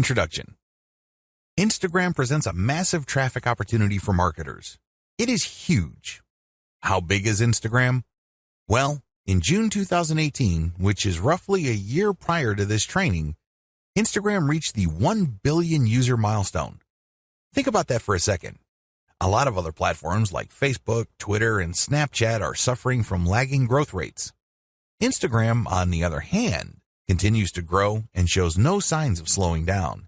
Introduction. Instagram presents a massive traffic opportunity for marketers. It is huge. How big is Instagram? Well, in June 2018, which is roughly a year prior to this training, Instagram reached the 1 billion user milestone. Think about that for a second. A lot of other platforms like Facebook, Twitter, and Snapchat are suffering from lagging growth rates. Instagram, on the other hand, continues to grow and shows no signs of slowing down.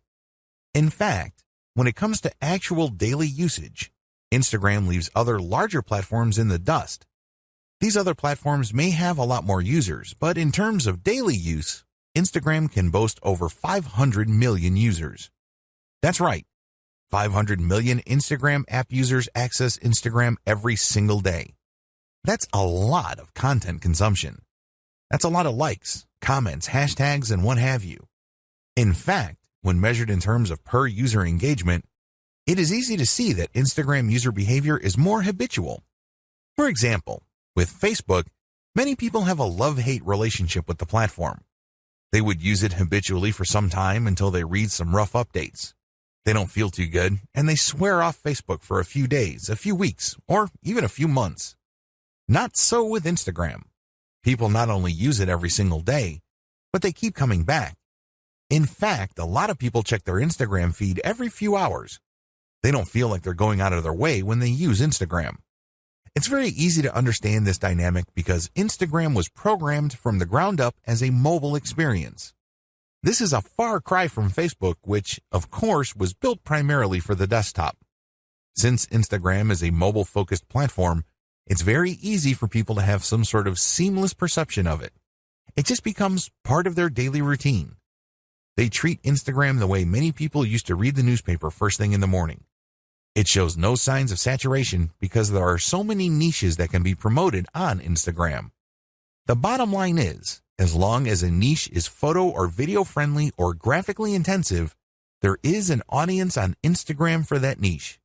In fact, when it comes to actual daily usage, Instagram leaves other larger platforms in the dust. These other platforms may have a lot more users, but in terms of daily use, Instagram can boast over 500 million users. That's right, 500 million Instagram app users access Instagram every single day. That's a lot of content consumption. That's a lot of likes, comments, hashtags, and what have you. In fact, when measured in terms of per user engagement, it is easy to see that Instagram user behavior is more habitual. For example, with Facebook, many people have a love-hate relationship with the platform. They would use it habitually for some time until they read some rough updates. They don't feel too good, and they swear off Facebook for a few days, a few weeks, or even a few months. Not so with Instagram. People not only use it every single day, but they keep coming back. In fact, a lot of people check their Instagram feed every few hours. They don't feel like they're going out of their way when they use Instagram. It's very easy to understand this dynamic because Instagram was programmed from the ground up as a mobile experience. This is a far cry from Facebook, which, of course, was built primarily for the desktop. Since Instagram is a mobile-focused platform, it's very easy for people to have some sort of seamless perception of it. It just becomes part of their daily routine. They treat Instagram the way many people used to read the newspaper first thing in the morning. It shows no signs of saturation because there are so many niches that can be promoted on Instagram. The bottom line is, as long as a niche is photo or video friendly or graphically intensive, there is an audience on Instagram for that niche.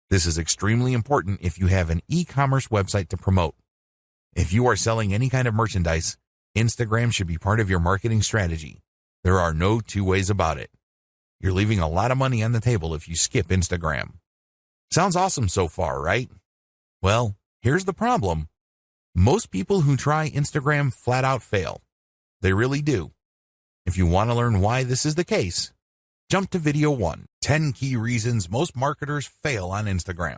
This is extremely important if you have an e-commerce website to promote. If you are selling any kind of merchandise, Instagram should be part of your marketing strategy. There are no two ways about it. You're leaving a lot of money on the table if you skip Instagram. Sounds awesome so far, right? Well, here's the problem. Most people who try Instagram flat out fail. They really do. If you want to learn why this is the case, jump to video 1, 10 key reasons most marketers fail on Instagram.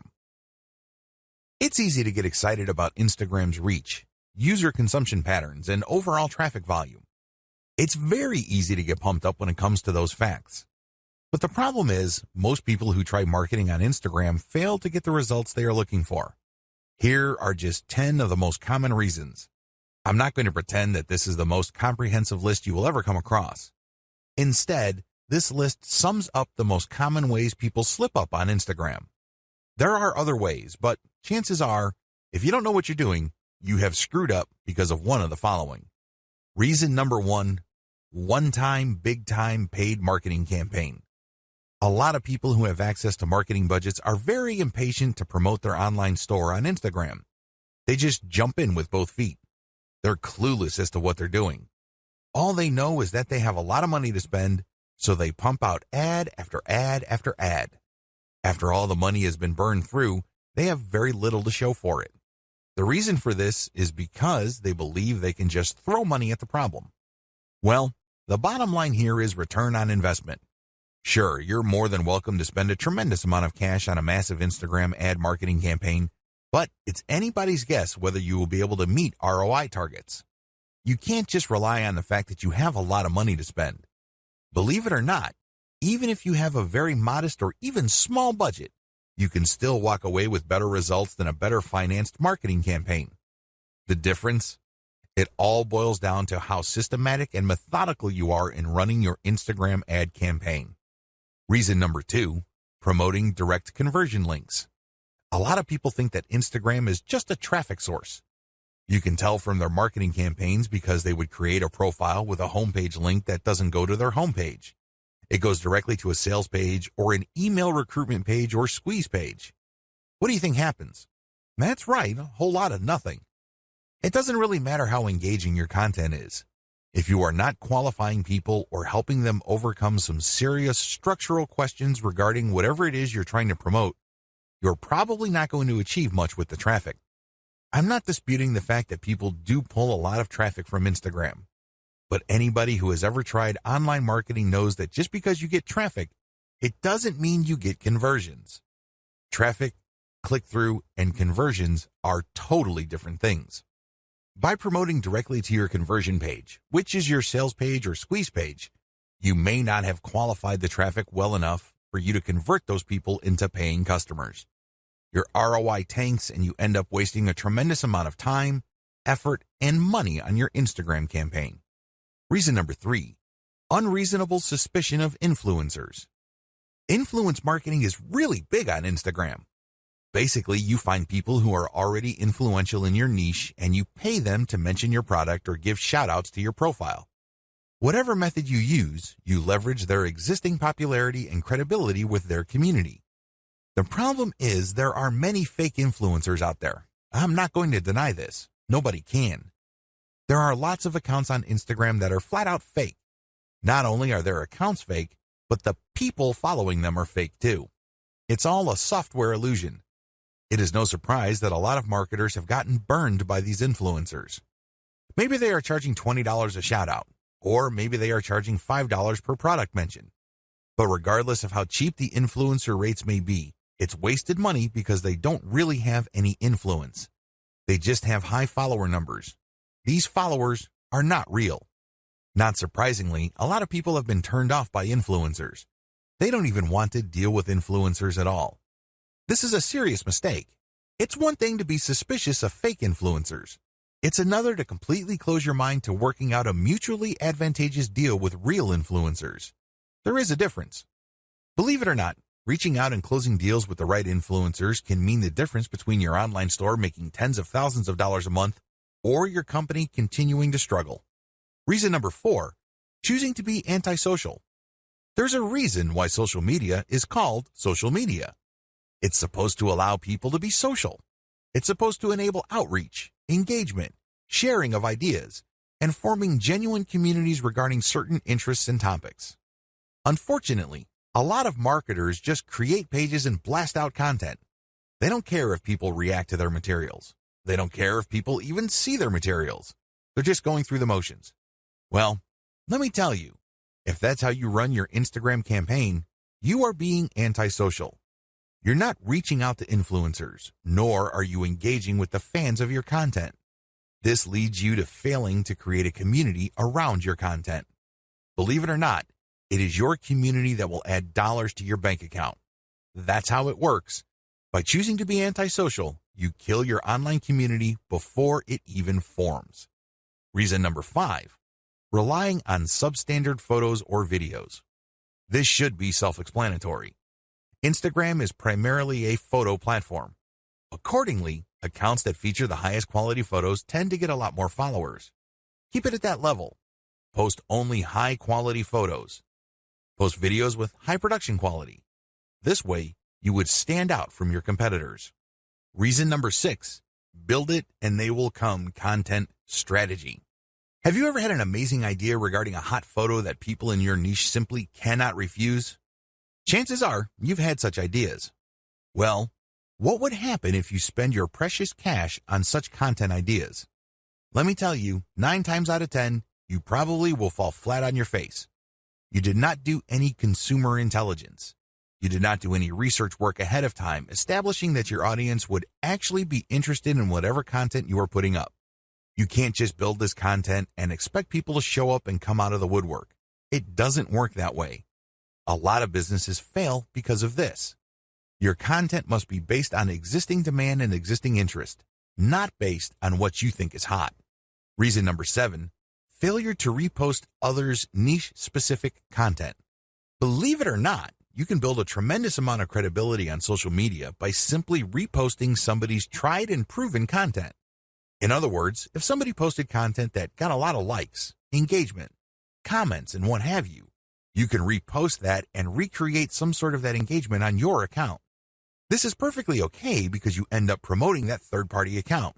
It's easy to get excited about Instagram's reach, user consumption patterns, and overall traffic volume. It's very easy to get pumped up when it comes to those facts. But the problem is, most people who try marketing on Instagram fail to get the results they are looking for. Here are just 10 of the most common reasons. I'm not going to pretend that this is the most comprehensive list you will ever come across. Instead, this list sums up the most common ways people slip up on Instagram. There are other ways, but chances are, if you don't know what you're doing, you have screwed up because of one of the following. Reason number 1, one-time, big-time paid marketing campaign. A lot of people who have access to marketing budgets are very impatient to promote their online store on Instagram. They just jump in with both feet. They're clueless as to what they're doing. All they know is that they have a lot of money to spend, so they pump out ad after ad after ad. After all the money has been burned through, they have very little to show for it. The reason for this is because they believe they can just throw money at the problem. Well, the bottom line here is return on investment. Sure, you're more than welcome to spend a tremendous amount of cash on a massive Instagram ad marketing campaign, but it's anybody's guess whether you will be able to meet ROI targets. You can't just rely on the fact that you have a lot of money to spend. Believe it or not, even if you have a very modest or even small budget, you can still walk away with better results than a better financed marketing campaign. The difference? It all boils down to how systematic and methodical you are in running your Instagram ad campaign. Reason number 2, promoting direct conversion links. A lot of people think that Instagram is just a traffic source. You can tell from their marketing campaigns because they would create a profile with a homepage link that doesn't go to their homepage. It goes directly to a sales page or an email recruitment page or squeeze page. What do you think happens? That's right, a whole lot of nothing. It doesn't really matter how engaging your content is. If you are not qualifying people or helping them overcome some serious structural questions regarding whatever it is you're trying to promote, you're probably not going to achieve much with the traffic. I'm not disputing the fact that people do pull a lot of traffic from Instagram, but anybody who has ever tried online marketing knows that just because you get traffic, it doesn't mean you get conversions. Traffic, click-through, and conversions are totally different things. By promoting directly to your conversion page, which is your sales page or squeeze page, you may not have qualified the traffic well enough for you to convert those people into paying customers. Your ROI tanks and you end up wasting a tremendous amount of time, effort, and money on your Instagram campaign. Reason number 3, unreasonable suspicion of influencers. Influence marketing is really big on Instagram. Basically, you find people who are already influential in your niche and you pay them to mention your product or give shout-outs to your profile. Whatever method you use, you leverage their existing popularity and credibility with their community. The problem is there are many fake influencers out there. I'm not going to deny this. Nobody can. There are lots of accounts on Instagram that are flat out fake. Not only are their accounts fake, but the people following them are fake too. It's all a software illusion. It is no surprise that a lot of marketers have gotten burned by these influencers. Maybe they are charging $20 a shout out, or maybe they are charging $5 per product mention. But regardless of how cheap the influencer rates may be, it's wasted money because they don't really have any influence. They just have high follower numbers. These followers are not real. Not surprisingly, a lot of people have been turned off by influencers. They don't even want to deal with influencers at all. This is a serious mistake. It's one thing to be suspicious of fake influencers. It's another to completely close your mind to working out a mutually advantageous deal with real influencers. There is a difference. Believe it or not, reaching out and closing deals with the right influencers can mean the difference between your online store making tens of thousands of dollars a month or your company continuing to struggle. Reason number 4, choosing to be antisocial. There's a reason why social media is called social media. It's supposed to allow people to be social. It's supposed to enable outreach, engagement, sharing of ideas, and forming genuine communities regarding certain interests and topics. Unfortunately, a lot of marketers just create pages and blast out content. They don't care if people react to their materials. They don't care if people even see their materials. They're just going through the motions. Well, let me tell you, if that's how you run your Instagram campaign, you are being antisocial. You're not reaching out to influencers, nor are you engaging with the fans of your content. This leads you to failing to create a community around your content. Believe it or not, it is your community that will add dollars to your bank account. That's how it works. By choosing to be antisocial, you kill your online community before it even forms. Reason number 5, relying on substandard photos or videos. This should be self-explanatory. Instagram is primarily a photo platform. Accordingly, accounts that feature the highest quality photos tend to get a lot more followers. Keep it at that level. Post only high quality photos. Post videos with high production quality. This way, you would stand out from your competitors. Reason number 6, build it and they will come content strategy. Have you ever had an amazing idea regarding a hot photo that people in your niche simply cannot refuse? Chances are you've had such ideas. Well, what would happen if you spend your precious cash on such content ideas? Let me tell you, 9 times out of 10, you probably will fall flat on your face. You did not do any consumer intelligence. You did not do any research work ahead of time establishing that your audience would actually be interested in whatever content you are putting up. You can't just build this content and expect people to show up and come out of the woodwork. It doesn't work that way. A lot of businesses fail because of this. Your content must be based on existing demand and existing interest, not based on what you think is hot. Reason number 7, failure to repost others' niche-specific content. Believe it or not, you can build a tremendous amount of credibility on social media by simply reposting somebody's tried and proven content. In other words, if somebody posted content that got a lot of likes, engagement, comments, and what have you, you can repost that and recreate some sort of that engagement on your account. This is perfectly okay because you end up promoting that third-party account.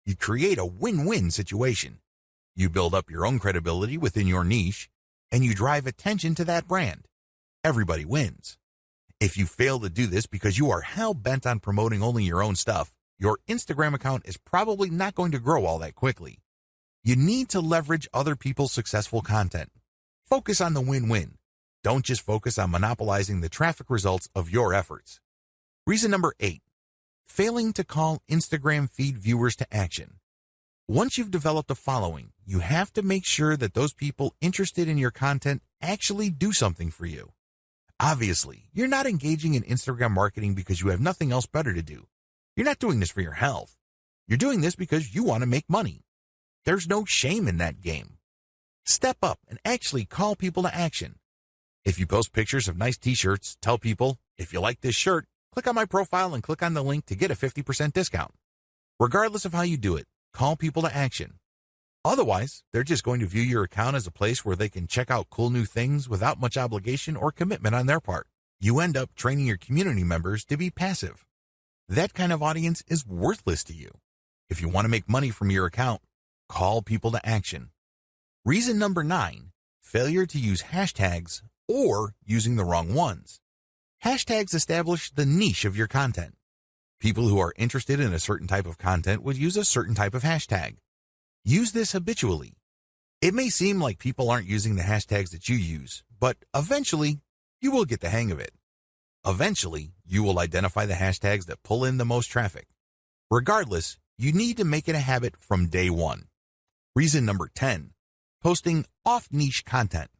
You create a win-win situation. You build up your own credibility within your niche, and you drive attention to that brand. Everybody wins. If you fail to do this because you are hell-bent on promoting only your own stuff, your Instagram account is probably not going to grow all that quickly. You need to leverage other people's successful content. Focus on the win-win. Don't just focus on monopolizing the traffic results of your efforts. Reason number 8, failing to call Instagram feed viewers to action. Once you've developed a following, you have to make sure that those people interested in your content actually do something for you. Obviously, you're not engaging in Instagram marketing because you have nothing else better to do. You're not doing this for your health. You're doing this because you want to make money. There's no shame in that game. Step up and actually call people to action. If you post pictures of nice t-shirts, tell people, if you like this shirt, click on my profile and click on the link to get a 50% discount. Regardless of how you do it, call people to action. Otherwise, they're just going to view your account as a place where they can check out cool new things without much obligation or commitment on their part. You end up training your community members to be passive. That kind of audience is worthless to you. If you want to make money from your account, call people to action. Reason number 9, failure to use hashtags or using the wrong ones. Hashtags establish the niche of your content. People who are interested in a certain type of content would use a certain type of hashtag. Use this habitually. It may seem like people aren't using the hashtags that you use, but eventually, you will get the hang of it. Eventually, you will identify the hashtags that pull in the most traffic. Regardless, you need to make it a habit from day one. Reason number 10, posting off-niche content.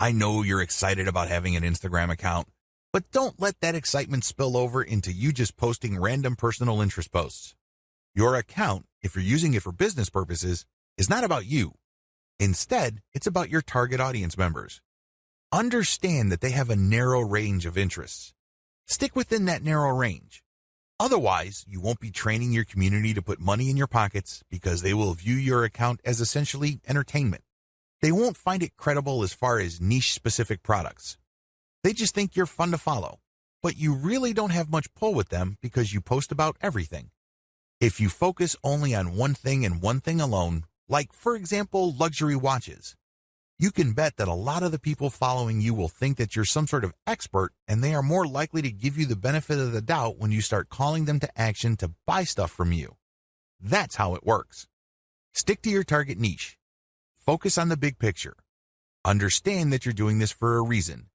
I know you're excited about having an Instagram account, but don't let that excitement spill over into you just posting random personal interest posts. Your account, if you're using it for business purposes, is not about you. Instead, it's about your target audience members. Understand that they have a narrow range of interests. Stick within that narrow range. Otherwise, you won't be training your community to put money in your pockets because they will view your account as essentially entertainment. They won't find it credible as far as niche-specific products. They just think you're fun to follow, but you really don't have much pull with them because you post about everything. If you focus only on one thing and one thing alone, like, for example, luxury watches, you can bet that a lot of the people following you will think that you're some sort of expert, and they are more likely to give you the benefit of the doubt when you start calling them to action to buy stuff from you. That's how it works. Stick to your target niche. Focus on the big picture. Understand that you're doing this for a reason.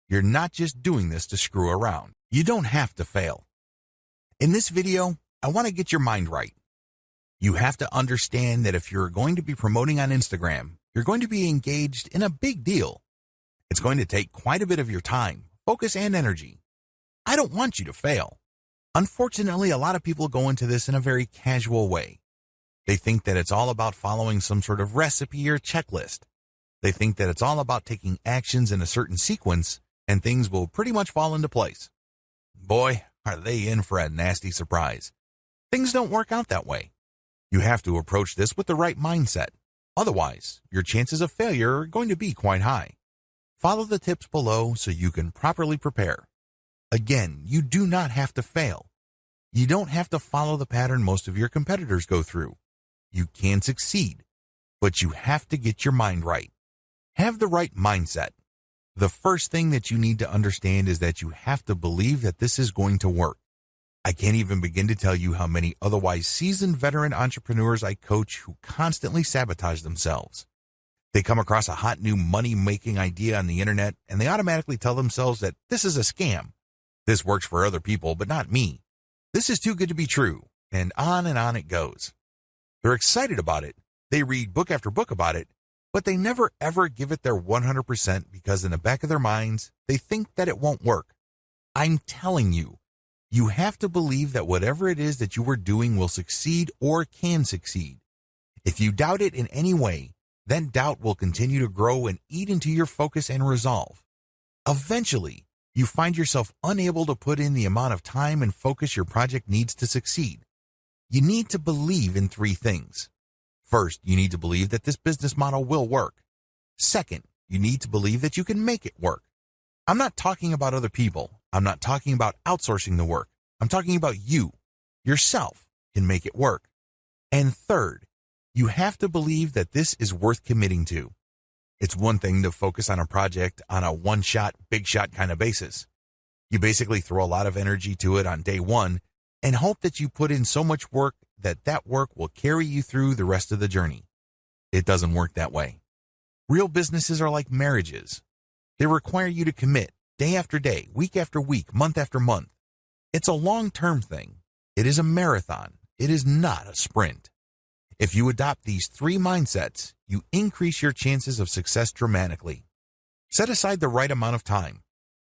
You're not just doing this to screw around. You don't have to fail. In this video, I want to get your mind right. You have to understand that if you're going to be promoting on Instagram, you're going to be engaged in a big deal. It's going to take quite a bit of your time, focus, and energy. I don't want you to fail. Unfortunately, a lot of people go into this in a very casual way. They think that it's all about following some sort of recipe or checklist. They think that it's all about taking actions in a certain sequence and things will pretty much fall into place. Boy, are they in for a nasty surprise. Things don't work out that way. You have to approach this with the right mindset. Otherwise, your chances of failure are going to be quite high. Follow the tips below so you can properly prepare. Again, you do not have to fail. You don't have to follow the pattern most of your competitors go through. You can succeed, but you have to get your mind right. Have the right mindset. The first thing that you need to understand is that you have to believe that this is going to work. I can't even begin to tell you how many otherwise seasoned veteran entrepreneurs I coach who constantly sabotage themselves. They come across a hot new money-making idea on the internet and they automatically tell themselves that this is a scam. This works for other people, but not me. This is too good to be true, and on it goes. They're excited about it. They read book after book about it, but they never ever give it their 100% because in the back of their minds, they think that it won't work. I'm telling you, you have to believe that whatever it is that you are doing will succeed or can succeed. If you doubt it in any way, then doubt will continue to grow and eat into your focus and resolve. Eventually, you find yourself unable to put in the amount of time and focus your project needs to succeed. You need to believe in 3 things. First, you need to believe that this business model will work. Second, you need to believe that you can make it work. I'm not talking about other people. I'm not talking about outsourcing the work. I'm talking about you, yourself, can make it work. And third, You have to believe that this is worth committing to. It's one thing to focus on a project on a one-shot, big-shot kind of basis. You basically throw a lot of energy to it on day one and hope that you put in so much work that that work will carry you through the rest of the journey. It doesn't work that way. Real businesses are like marriages. They require you to commit day after day, week after week, month after month. It's a long-term thing. It is a marathon. It is not a sprint. If you adopt these 3 mindsets, you increase your chances of success dramatically. Set aside the right amount of time.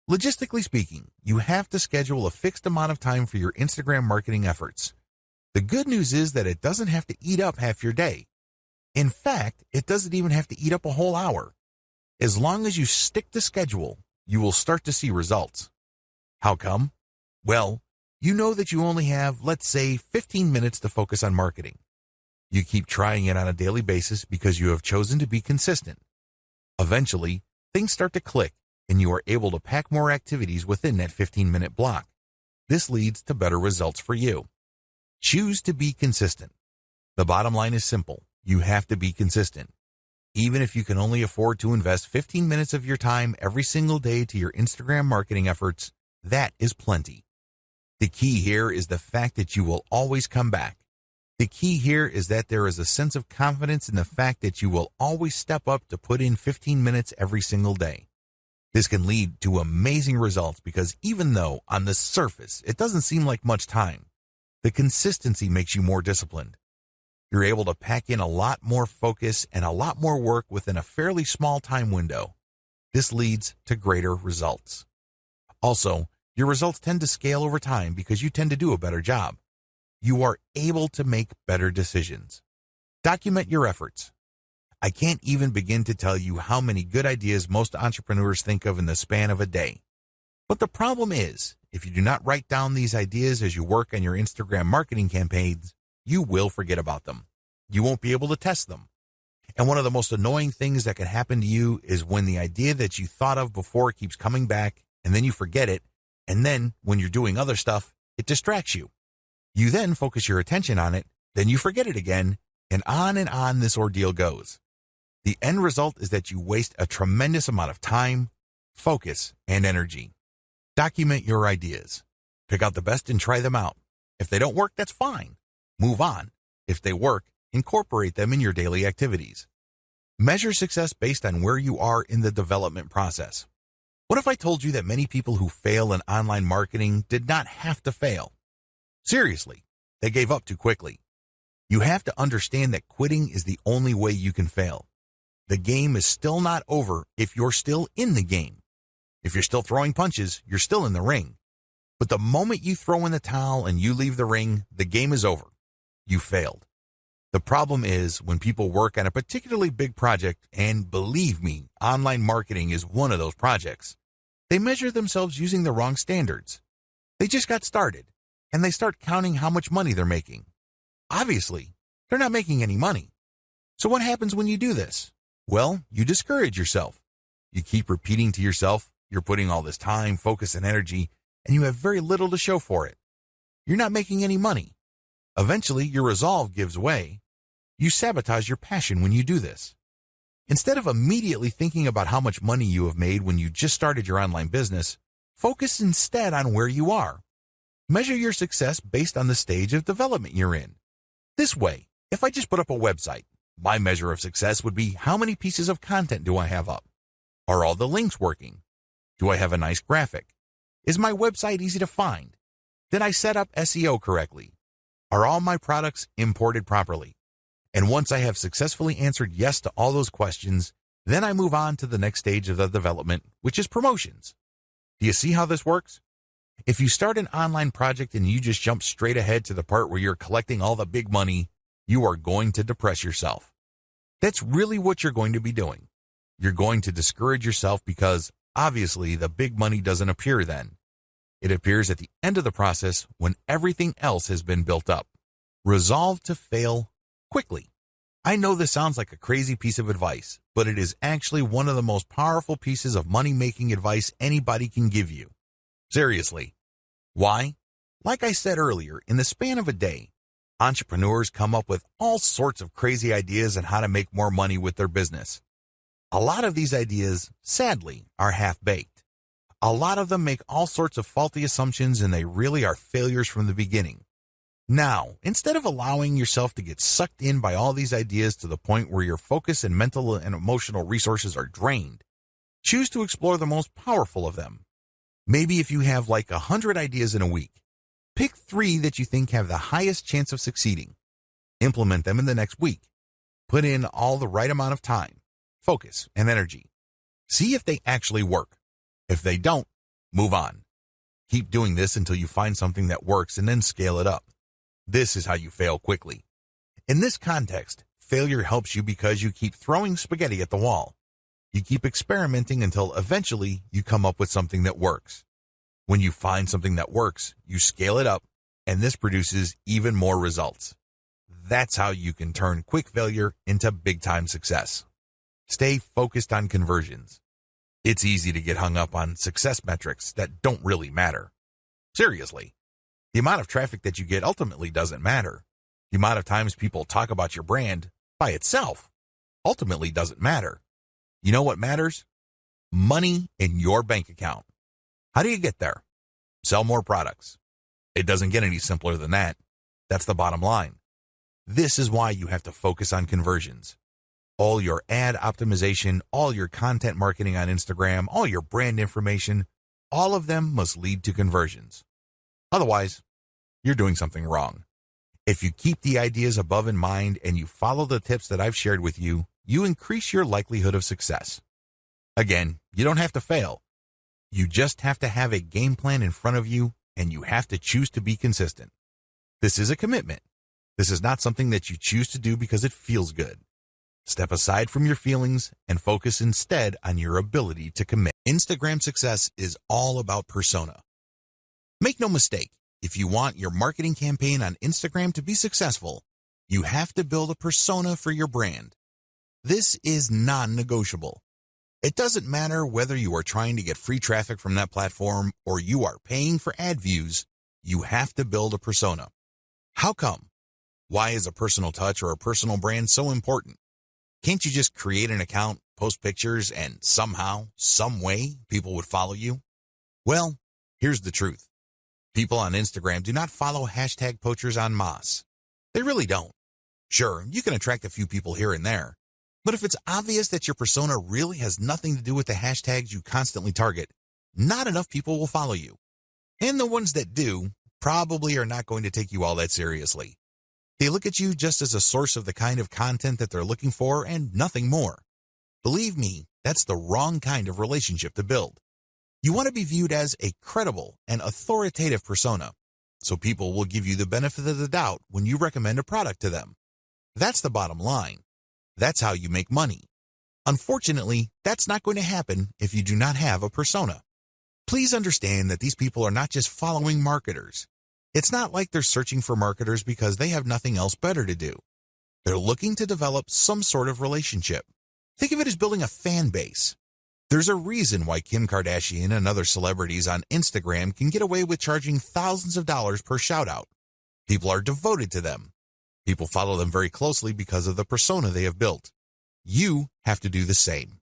Logistically speaking, you have to schedule a fixed amount of time for your Instagram marketing efforts. The good news is that it doesn't have to eat up half your day. In fact, it doesn't even have to eat up a whole hour. As long as you stick to schedule, you will start to see results. How come? Well, you know that you only have, let's say, 15 minutes to focus on marketing. You keep trying it on a daily basis because you have chosen to be consistent. Eventually, things start to click and you are able to pack more activities within that 15-minute block. This leads to better results for you. Choose to be consistent. The bottom line is simple. You have to be consistent. Even if you can only afford to invest 15 minutes of your time every single day to your Instagram marketing efforts, that is plenty. The key here is the fact that you will always come back. The key here is that there is a sense of confidence in the fact that you will always step up to put in 15 minutes every single day. This can lead to amazing results because even though on the surface it doesn't seem like much time, the consistency makes you more disciplined. You're able to pack in a lot more focus and a lot more work within a fairly small time window. This leads to greater results. Also, your results tend to scale over time because you tend to do a better job. You are able to make better decisions. Document your efforts. I can't even begin to tell you how many good ideas most entrepreneurs think of in the span of a day. But the problem is, if you do not write down these ideas as you work on your Instagram marketing campaigns, you will forget about them. You won't be able to test them. And one of the most annoying things that can happen to you is when the idea that you thought of before keeps coming back, and then you forget it, and then when you're doing other stuff, it distracts you. You then focus your attention on it, then you forget it again, and on this ordeal goes. The end result is that you waste a tremendous amount of time, focus, and energy. Document your ideas. Pick out the best and try them out. If they don't work, that's fine. Move on. If they work, incorporate them in your daily activities. Measure success based on where you are in the development process. What if I told you that many people who fail in online marketing did not have to fail? Seriously, they gave up too quickly. You have to understand that quitting is the only way you can fail. The game is still not over if you're still in the game. If you're still throwing punches, you're still in the ring. But the moment you throw in the towel and you leave the ring, the game is over. You failed. The problem is when people work on a particularly big project, and believe me, online marketing is one of those projects, they measure themselves using the wrong standards. They just got started, and they start counting how much money they're making. Obviously, they're not making any money. So what happens when you do this? Well, you discourage yourself. You keep repeating to yourself, you're putting all this time, focus, and energy, and you have very little to show for it. You're not making any money. Eventually, your resolve gives way. You sabotage your passion when you do this. Instead of immediately thinking about how much money you have made when you just started your online business, focus instead on where you are. Measure your success based on the stage of development you're in. This way, if I just put up a website, my measure of success would be how many pieces of content do I have up? Are all the links working? Do I have a nice graphic? Is my website easy to find? Did I set up SEO correctly? Are all my products imported properly? And once I have successfully answered yes to all those questions, then I move on to the next stage of the development, which is promotions. Do you see how this works? If you start an online project and you just jump straight ahead to the part where you're collecting all the big money, you are going to depress yourself. That's really what you're going to be doing. You're going to discourage yourself because, obviously, the big money doesn't appear then. It appears at the end of the process when everything else has been built up. Resolve to fail quickly. I know this sounds like a crazy piece of advice, but it is actually one of the most powerful pieces of money-making advice anybody can give you. Seriously. Why? Like I said earlier, in the span of a day, Entrepreneurs come up with all sorts of crazy ideas on how to make more money with their business. A lot of these ideas, sadly, are half-baked. A lot of them make all sorts of faulty assumptions and they really are failures from the beginning. Now, instead of allowing yourself to get sucked in by all these ideas to the point where your focus and mental and emotional resources are drained, choose to explore the most powerful of them. Maybe if you have like 100 ideas in a week, pick 3 that you think have the highest chance of succeeding. Implement them in the next week. Put in all the right amount of time, focus, and energy. See if they actually work. If they don't, move on. Keep doing this until you find something that works and then scale it up. This is how you fail quickly. In this context, failure helps you because you keep throwing spaghetti at the wall. You keep experimenting until eventually you come up with something that works. When you find something that works, you scale it up, and this produces even more results. That's how you can turn quick failure into big-time success. Stay focused on conversions. It's easy to get hung up on success metrics that don't really matter. Seriously. The amount of traffic that you get ultimately doesn't matter. The amount of times people talk about your brand by itself ultimately doesn't matter. You know what matters? Money in your bank account. How do you get there? Sell more products. It doesn't get any simpler than that. That's the bottom line. This is why you have to focus on conversions. All your ad optimization, all your content marketing on Instagram, all your brand information, all of them must lead to conversions. Otherwise, you're doing something wrong. If you keep the ideas above in mind and you follow the tips that I've shared with you, you increase your likelihood of success. Again, you don't have to fail. You just have to have a game plan in front of you, and you have to choose to be consistent. This is a commitment. This is not something that you choose to do because it feels good. Step aside from your feelings and focus instead on your ability to commit. Instagram success is all about persona. Make no mistake, if you want your marketing campaign on Instagram to be successful, you have to build a persona for your brand. This is non-negotiable. It doesn't matter whether you are trying to get free traffic from that platform or you are paying for ad views, you have to build a persona. How come? Why is a personal touch or a personal brand so important? Can't you just create an account, post pictures, and somehow, some way, people would follow you? Well, here's the truth. People on Instagram do not follow hashtag poachers en masse. They really don't. Sure, you can attract a few people here and there, but if it's obvious that your persona really has nothing to do with the hashtags you constantly target, not enough people will follow you. And the ones that do probably are not going to take you all that seriously. They look at you just as a source of the kind of content that they're looking for and nothing more. Believe me, that's the wrong kind of relationship to build. You want to be viewed as a credible and authoritative persona, so people will give you the benefit of the doubt when you recommend a product to them. That's the bottom line. That's how you make money. Unfortunately, that's not going to happen if you do not have a persona. Please understand that these people are not just following marketers. It's not like they're searching for marketers because they have nothing else better to do. They're looking to develop some sort of relationship. Think of it as building a fan base. There's a reason why Kim Kardashian and other celebrities on Instagram can get away with charging thousands of dollars per shout-out. People are devoted to them. People follow them very closely because of the persona they have built. You have to do the same.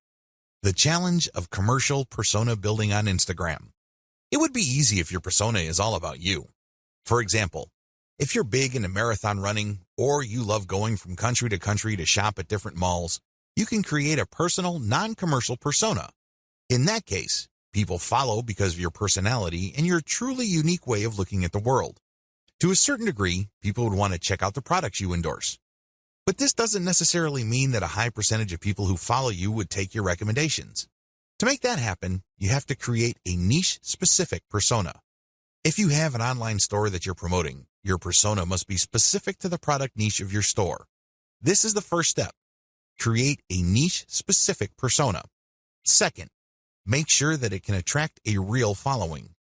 The challenge of commercial persona building on Instagram. It would be easy if your persona is all about you. For example, if you're big into marathon running or you love going from country to country to shop at different malls, you can create a personal, non-commercial persona. In that case, people follow because of your personality and your truly unique way of looking at the world. To a certain degree, people would want to check out the products you endorse. But this doesn't necessarily mean that a high percentage of people who follow you would take your recommendations. To make that happen, you have to create a niche-specific persona. If you have an online store that you're promoting, your persona must be specific to the product niche of your store. This is the first step. Create a niche-specific persona. Second, make sure that it can attract a real following.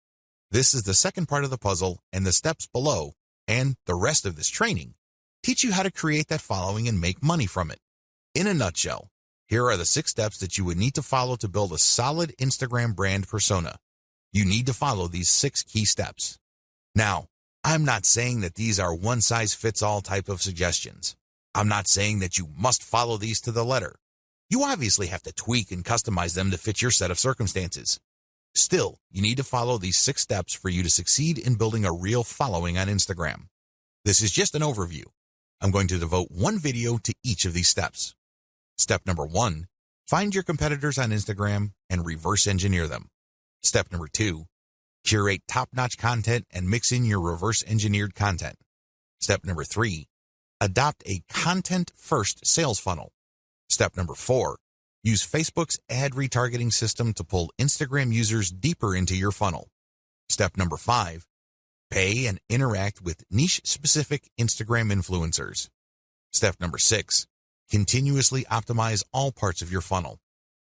This is the second part of the puzzle, and the steps below, and the rest of this training, teach you how to create that following and make money from it. In a nutshell, here are the 6 steps that you would need to follow to build a solid Instagram brand persona. You need to follow these 6 key steps. Now, I'm not saying that these are one-size-fits-all type of suggestions. I'm not saying that you must follow these to the letter. You obviously have to tweak and customize them to fit your set of circumstances. Still, you need to follow these 6 steps for you to succeed in building a real following on Instagram. This is just an overview. I'm going to devote one video to each of these steps. Step number 1, find your competitors on Instagram and reverse engineer them. Step number 2, curate top-notch content and mix in your reverse engineered content. Step number 3, adopt a content-first sales funnel. Step number 4, use Facebook's ad retargeting system to pull Instagram users deeper into your funnel. Step number 5, pay and interact with niche-specific Instagram influencers. Step number 6, continuously optimize all parts of your funnel.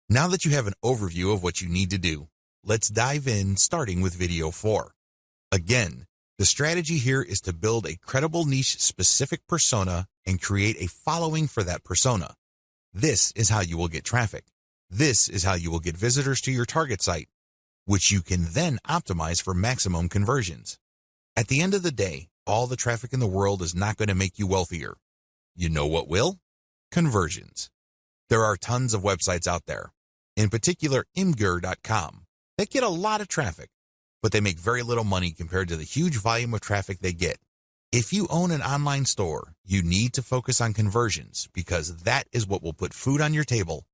Now that you have an overview of what you need to do, let's dive in, starting with video 4. Again, the strategy here is to build a credible niche-specific persona and create a following for that persona. This is how you will get traffic. This is how you will get visitors to your target site, which you can then optimize for maximum conversions. At the end of the day, all the traffic in the world is not going to make you wealthier. You know what will? Conversions. There are tons of websites out there, in particular Imgur.com, that get a lot of traffic, but they make very little money compared to the huge volume of traffic they get. If you own an online store, you need to focus on conversions because that is what will put food on your table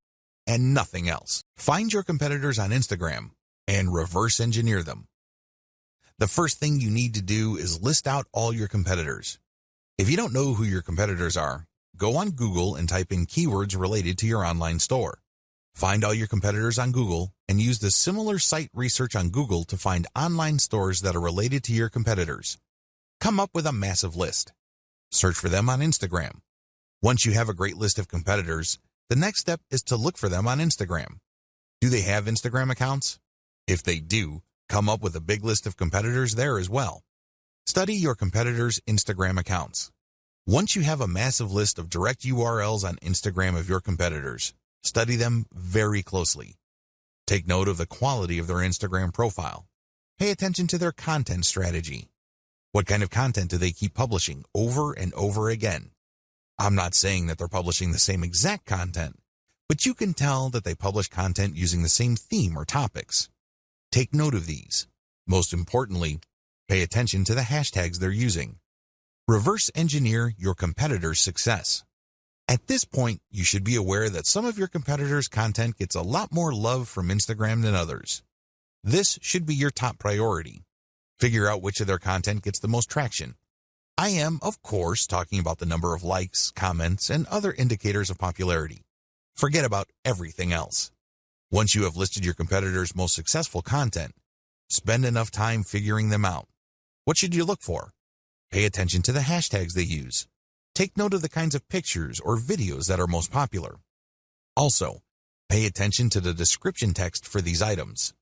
and nothing else. Find your competitors on Instagram and reverse engineer them. The first thing you need to do is list out all your competitors. If you don't know who your competitors are, go on Google and type in keywords related to your online store. Find all your competitors on Google and use the similar site research on Google to find online stores that are related to your competitors. Come up with a massive list. Search for them on Instagram. Once you have a great list of competitors, the next step is to look for them on Instagram. Do they have Instagram accounts? If they do, come up with a big list of competitors there as well. Study your competitors' Instagram accounts. Once you have a massive list of direct URLs on Instagram of your competitors, study them very closely. Take note of the quality of their Instagram profile. Pay attention to their content strategy. What kind of content do they keep publishing over and over again? I'm not saying that they're publishing the same exact content, but you can tell that they publish content using the same theme or topics. Take note of these. Most importantly, pay attention to the hashtags they're using. Reverse engineer your competitors' success. At this point, you should be aware that some of your competitors' content gets a lot more love from Instagram than others. This should be your top priority. Figure out which of their content gets the most traction. I am, of course, talking about the number of likes, comments, and other indicators of popularity. Forget about everything else. Once you have listed your competitors' most successful content, spend enough time figuring them out. What should you look for? Pay attention to the hashtags they use. Take note of the kinds of pictures or videos that are most popular. Also, pay attention to the description text for these items.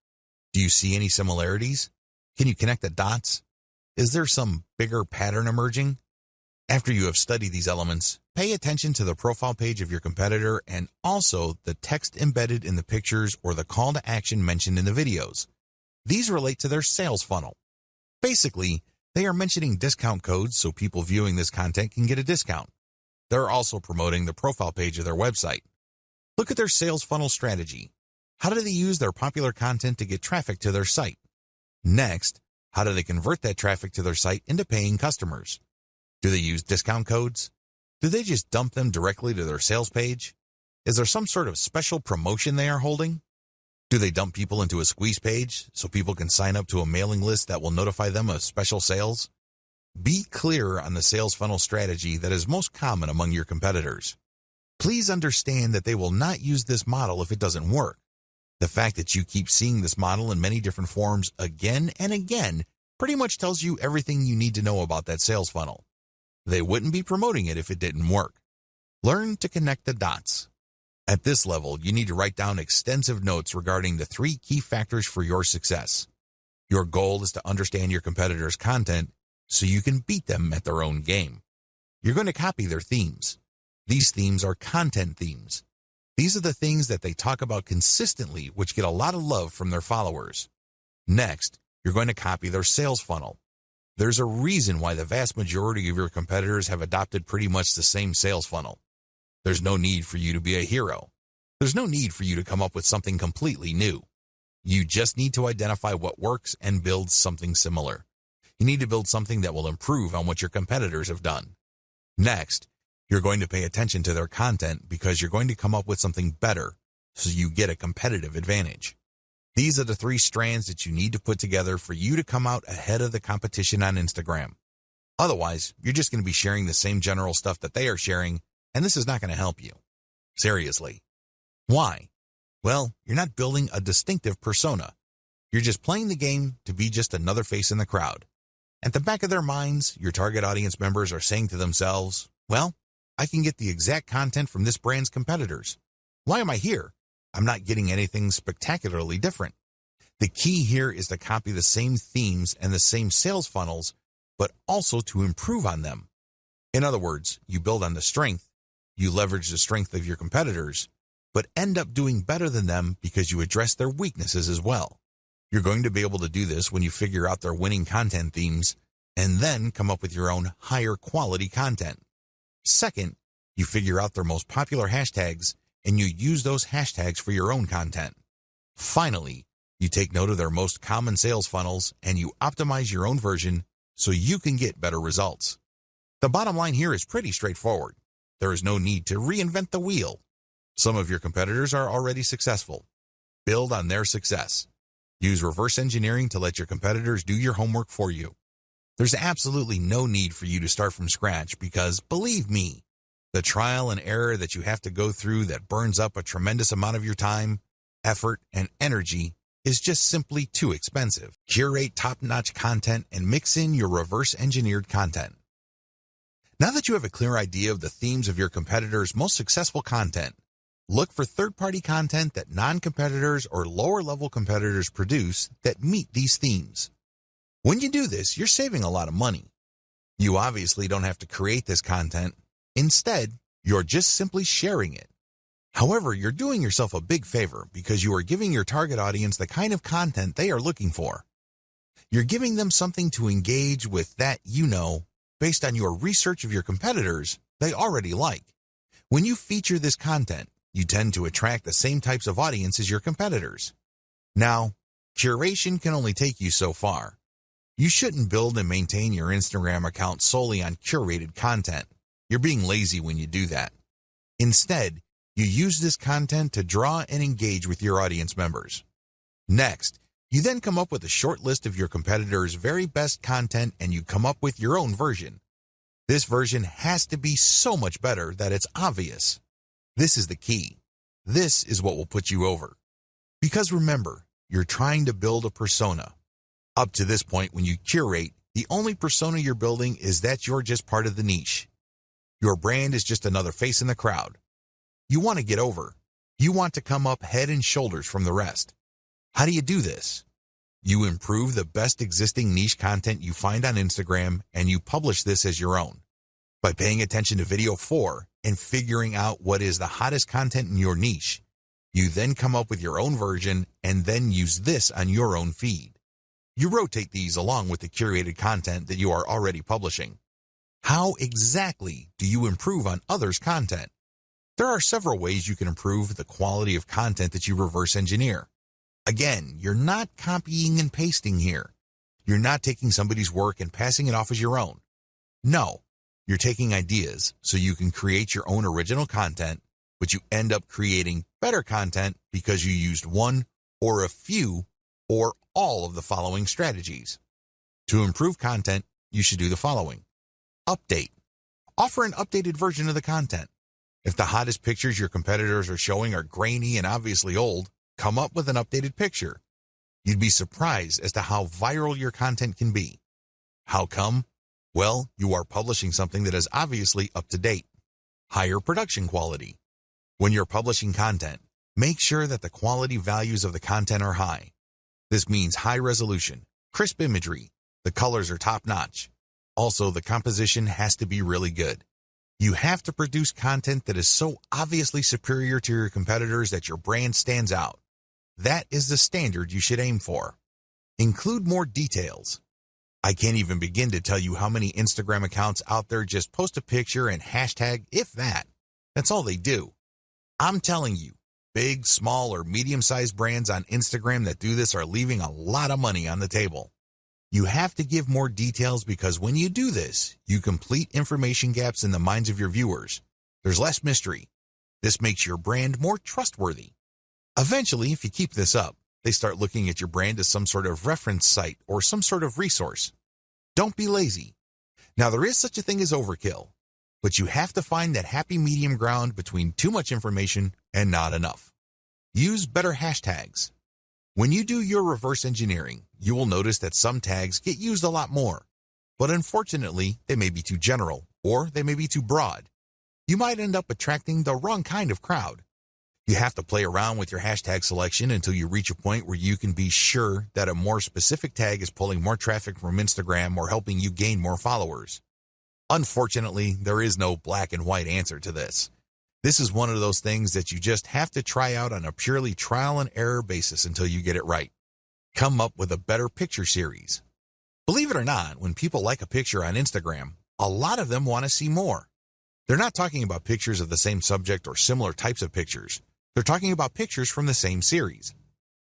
Do you see any similarities? Can you connect the dots? Is there some bigger pattern emerging? After you have studied these elements, pay attention to the profile page of your competitor and also the text embedded in the pictures or the call to action mentioned in the videos. These relate to their sales funnel. Basically, they are mentioning discount codes so people viewing this content can get a discount. They're also promoting the profile page of their website. Look at their sales funnel strategy. How do they use their popular content to get traffic to their site? Next, how do they convert that traffic to their site into paying customers? Do they use discount codes? Do they just dump them directly to their sales page? Is there some sort of special promotion they are holding? Do they dump people into a squeeze page so people can sign up to a mailing list that will notify them of special sales? Be clear on the sales funnel strategy that is most common among your competitors. Please understand that they will not use this model if it doesn't work. The fact that you keep seeing this model in many different forms again and again pretty much tells you everything you need to know about that sales funnel. They wouldn't be promoting it if it didn't work. Learn to connect the dots. At this level, you need to write down extensive notes regarding the 3 key factors for your success. Your goal is to understand your competitors' content so you can beat them at their own game. You're going to copy their themes. These themes are content themes. These are the things that they talk about consistently, which get a lot of love from their followers. Next, you're going to copy their sales funnel. There's a reason why the vast majority of your competitors have adopted pretty much the same sales funnel. There's no need for you to be a hero. There's no need for you to come up with something completely new. You just need to identify what works and build something similar. You need to build something that will improve on what your competitors have done. Next, you're going to pay attention to their content because you're going to come up with something better so you get a competitive advantage. These are the 3 strands that you need to put together for you to come out ahead of the competition on Instagram. Otherwise, you're just going to be sharing the same general stuff that they are sharing, and this is not going to help you. Seriously. Why? Well, you're not building a distinctive persona. You're just playing the game to be just another face in the crowd. At the back of their minds, your target audience members are saying to themselves, well, I can get the exact content from this brand's competitors. Why am I here? I'm not getting anything spectacularly different. The key here is to copy the same themes and the same sales funnels, but also to improve on them. In other words, you build on the strength, you leverage the strength of your competitors, but end up doing better than them because you address their weaknesses as well. You're going to be able to do this when you figure out their winning content themes and then come up with your own higher quality content. Second, you figure out their most popular hashtags and you use those hashtags for your own content. Finally, you take note of their most common sales funnels and you optimize your own version so you can get better results. The bottom line here is pretty straightforward. There is no need to reinvent the wheel. Some of your competitors are already successful. Build on their success. Use reverse engineering to let your competitors do your homework for you. There's absolutely no need for you to start from scratch because, believe me, the trial and error that you have to go through that burns up a tremendous amount of your time, effort, and energy is just simply too expensive. Curate top-notch content and mix in your reverse-engineered content. Now that you have a clear idea of the themes of your competitors' most successful content, look for third-party content that non-competitors or lower-level competitors produce that meet these themes. When you do this, you're saving a lot of money. You obviously don't have to create this content. Instead, you're just simply sharing it. However, you're doing yourself a big favor because you are giving your target audience the kind of content they are looking for. You're giving them something to engage with that based on your research of your competitors, they already like. When you feature this content, you tend to attract the same types of audience as your competitors. Now, curation can only take you so far. You shouldn't build and maintain your Instagram account solely on curated content. You're being lazy when you do that. Instead, you use this content to draw and engage with your audience members. Next, you then come up with a short list of your competitors' very best content and you come up with your own version. This version has to be so much better that it's obvious. This is the key. This is what will put you over. Because remember, you're trying to build a persona. Up to this point, when you curate, the only persona you're building is that you're just part of the niche. Your brand is just another face in the crowd. You want to get over. You want to come up head and shoulders from the rest. How do you do this? You improve the best existing niche content you find on Instagram and you publish this as your own. By paying attention to video 4 and figuring out what is the hottest content in your niche, you then come up with your own version and then use this on your own feed. You rotate these along with the curated content that you are already publishing. How exactly do you improve on others' content? There are several ways you can improve the quality of content that you reverse engineer. Again, you're not copying and pasting here. You're not taking somebody's work and passing it off as your own. No, you're taking ideas so you can create your own original content, but you end up creating better content because you used one or a few or all of the following strategies. To improve content, you should do the following. Update. Offer an updated version of the content. If the hottest pictures your competitors are showing are grainy and obviously old, come up with an updated picture. You'd be surprised as to how viral your content can be. How come? Well, you are publishing something that is obviously up to date. Higher production quality. When you're publishing content, make sure that the quality values of the content are high. This means high resolution, crisp imagery, the colors are top-notch. Also, the composition has to be really good. You have to produce content that is so obviously superior to your competitors that your brand stands out. That is the standard you should aim for. Include more details. I can't even begin to tell you how many Instagram accounts out there just post a picture and hashtag, if that. That's all they do. I'm telling you, big, small, or medium-sized brands on Instagram that do this are leaving a lot of money on the table. You have to give more details because when you do this, you complete information gaps in the minds of your viewers. There's less mystery. This makes your brand more trustworthy. Eventually, if you keep this up, they start looking at your brand as some sort of reference site or some sort of resource. Don't be lazy. Now, there is such a thing as overkill, but you have to find that happy medium ground between too much information and not enough. Use better hashtags. When you do your reverse engineering, you will notice that some tags get used a lot more, but unfortunately, they may be too general or they may be too broad. You might end up attracting the wrong kind of crowd. You have to play around with your hashtag selection until you reach a point where you can be sure that a more specific tag is pulling more traffic from Instagram or helping you gain more followers. Unfortunately, there is no black and white answer to this. This is one of those things that you just have to try out on a purely trial and error basis until you get it right. Come up with a better picture series. Believe it or not, when people like a picture on Instagram, a lot of them want to see more. They're not talking about pictures of the same subject or similar types of pictures. They're talking about pictures from the same series.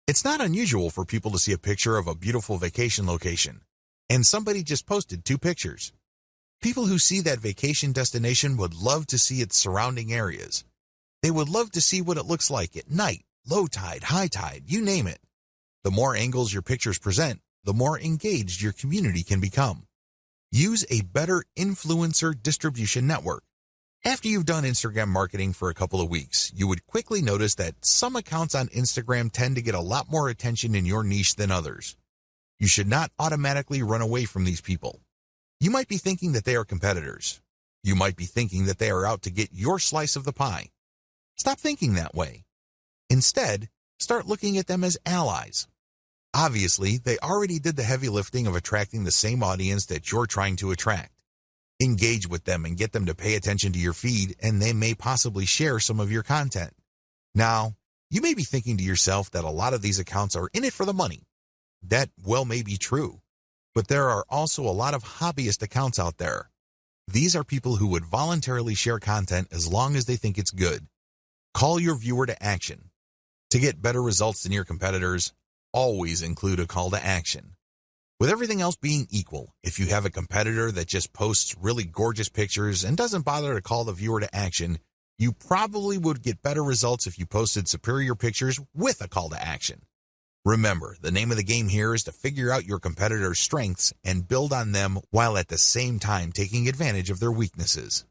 It's not unusual for people to see a picture of a beautiful vacation location, and somebody just posted 2 pictures. People who see that vacation destination would love to see its surrounding areas. They would love to see what it looks like at night, low tide, high tide, you name it. The more angles your pictures present, the more engaged your community can become. Use a better influencer distribution network. After you've done Instagram marketing for a couple of weeks, you would quickly notice that some accounts on Instagram tend to get a lot more attention in your niche than others. You should not automatically run away from these people. You might be thinking that they are competitors. You might be thinking that they are out to get your slice of the pie. Stop thinking that way. Instead, start looking at them as allies. Obviously, they already did the heavy lifting of attracting the same audience that you're trying to attract. Engage with them and get them to pay attention to your feed, and they may possibly share some of your content. Now, you may be thinking to yourself that a lot of these accounts are in it for the money. That well may be true, but there are also a lot of hobbyist accounts out there. These are people who would voluntarily share content as long as they think it's good. Call your viewer to action. To get better results than your competitors, always include a call to action. With everything else being equal, if you have a competitor that just posts really gorgeous pictures and doesn't bother to call the viewer to action, you probably would get better results if you posted superior pictures with a call to action. Remember, the name of the game here is to figure out your competitor's strengths and build on them while at the same time taking advantage of their weaknesses.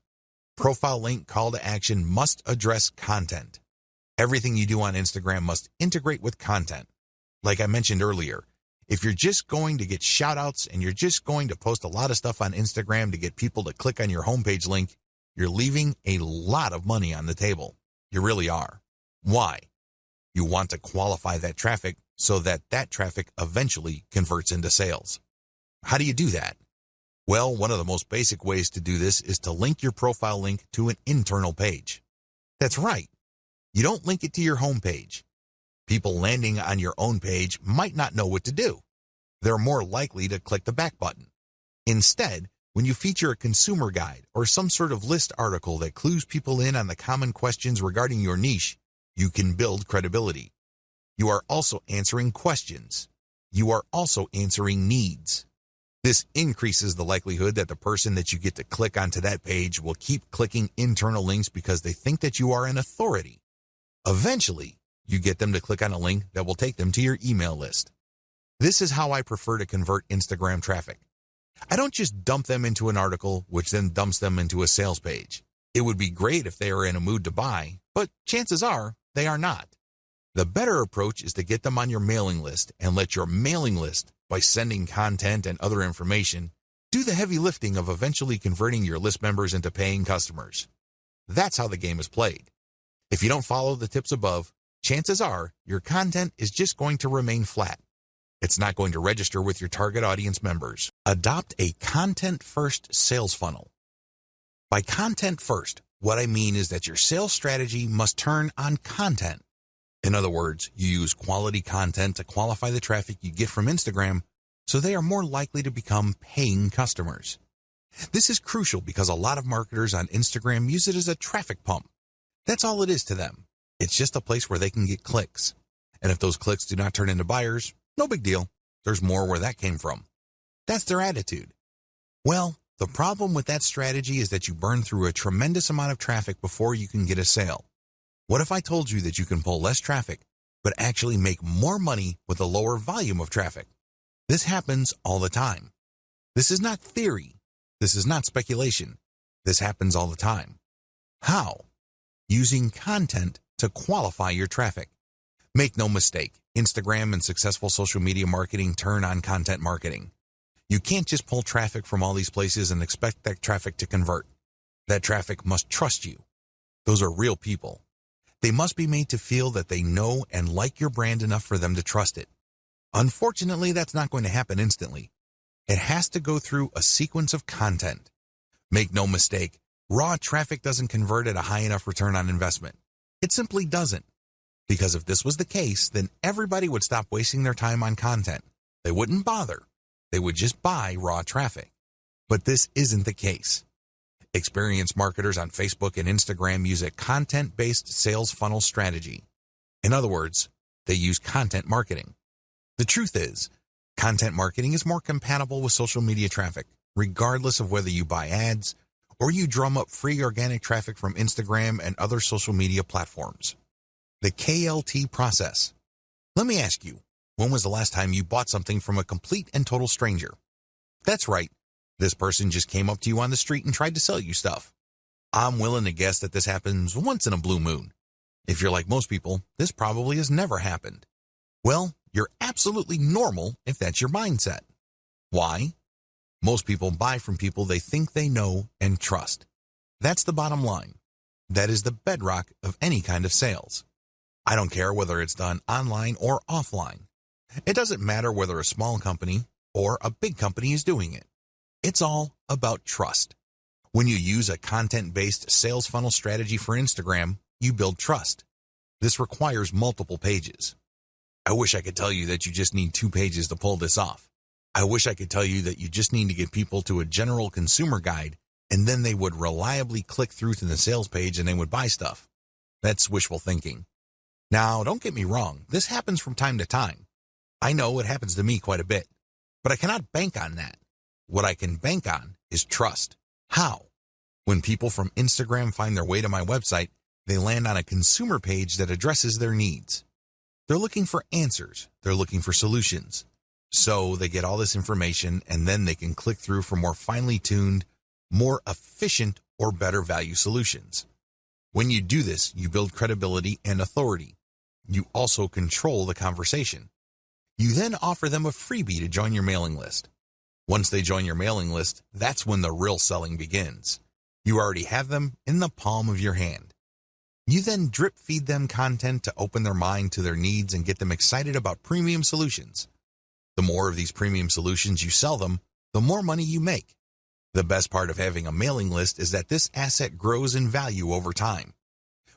Profile link call to action must address content. Everything you do on Instagram must integrate with content. Like I mentioned earlier, if you're just going to get shout-outs and you're just going to post a lot of stuff on Instagram to get people to click on your homepage link, you're leaving a lot of money on the table. You really are. Why? You want to qualify that traffic so that that traffic eventually converts into sales. How do you do that? Well, one of the most basic ways to do this is to link your profile link to an internal page. That's right. You don't link it to your homepage. People landing on your own page might not know what to do. They're more likely to click the back button. Instead, when you feature a consumer guide or some sort of list article that clues people in on the common questions regarding your niche, you can build credibility. You are also answering questions. You are also answering needs. This increases the likelihood that the person that you get to click onto that page will keep clicking internal links because they think that you are an authority. Eventually, you get them to click on a link that will take them to your email list. This is how I prefer to convert Instagram traffic. I don't just dump them into an article, which then dumps them into a sales page. It would be great if they are in a mood to buy, but chances are they are not. The better approach is to get them on your mailing list and let your mailing list, by sending content and other information, do the heavy lifting of eventually converting your list members into paying customers. That's how the game is played. If you don't follow the tips above, chances are your content is just going to remain flat. It's not going to register with your target audience members. Adopt a content-first sales funnel. By content first, what I mean is that your sales strategy must turn on content. In other words, you use quality content to qualify the traffic you get from Instagram so they are more likely to become paying customers. This is crucial because a lot of marketers on Instagram use it as a traffic pump. That's all it is to them. It's just a place where they can get clicks. And if those clicks do not turn into buyers, no big deal. There's more where that came from. That's their attitude. Well, the problem with that strategy is that you burn through a tremendous amount of traffic before you can get a sale. What if I told you that you can pull less traffic, but actually make more money with a lower volume of traffic? This happens all the time. This is not theory. This is not speculation. This happens all the time. How? Using content to qualify your traffic. Make no mistake, Instagram and successful social media marketing turn on content marketing. You can't just pull traffic from all these places and expect that traffic to convert. That traffic must trust you. Those are real people. They must be made to feel that they know and like your brand enough for them to trust it. Unfortunately, that's not going to happen instantly. It has to go through a sequence of content. Make no mistake, raw traffic doesn't convert at a high enough return on investment. It simply doesn't. Because if this was the case, then everybody would stop wasting their time on content. They wouldn't bother. They would just buy raw traffic. But this isn't the case. Experienced marketers on Facebook and Instagram use a content-based sales funnel strategy. In other words, they use content marketing. The truth is, content marketing is more compatible with social media traffic, regardless of whether you buy ads or you drum up free organic traffic from Instagram and other social media platforms. The KLT process. Let me ask you, when was the last time you bought something from a complete and total stranger? That's right. This person just came up to you on the street and tried to sell you stuff. I'm willing to guess that this happens once in a blue moon. If you're like most people, this probably has never happened. Well, you're absolutely normal if that's your mindset. Why? Most people buy from people they think they know and trust. That's the bottom line. That is the bedrock of any kind of sales. I don't care whether it's done online or offline. It doesn't matter whether a small company or a big company is doing it. It's all about trust. When you use a content-based sales funnel strategy for Instagram, you build trust. This requires multiple pages. I wish I could tell you that you just need 2 pages to pull this off. I wish I could tell you that you just need to get people to a general consumer guide and then they would reliably click through to the sales page and they would buy stuff. That's wishful thinking. Now, don't get me wrong, this happens from time to time. I know it happens to me quite a bit, but I cannot bank on that. What I can bank on is trust. How? When people from Instagram find their way to my website, they land on a consumer page that addresses their needs. They're looking for answers. They're looking for solutions. So they get all this information and then they can click through for more finely tuned, more efficient, or better value solutions. When you do this, you build credibility and authority. You also control the conversation. You then offer them a freebie to join your mailing list. Once they join your mailing list, that's when the real selling begins. You already have them in the palm of your hand. You then drip feed them content to open their mind to their needs and get them excited about premium solutions. The more of these premium solutions you sell them, the more money you make. The best part of having a mailing list is that this asset grows in value over time.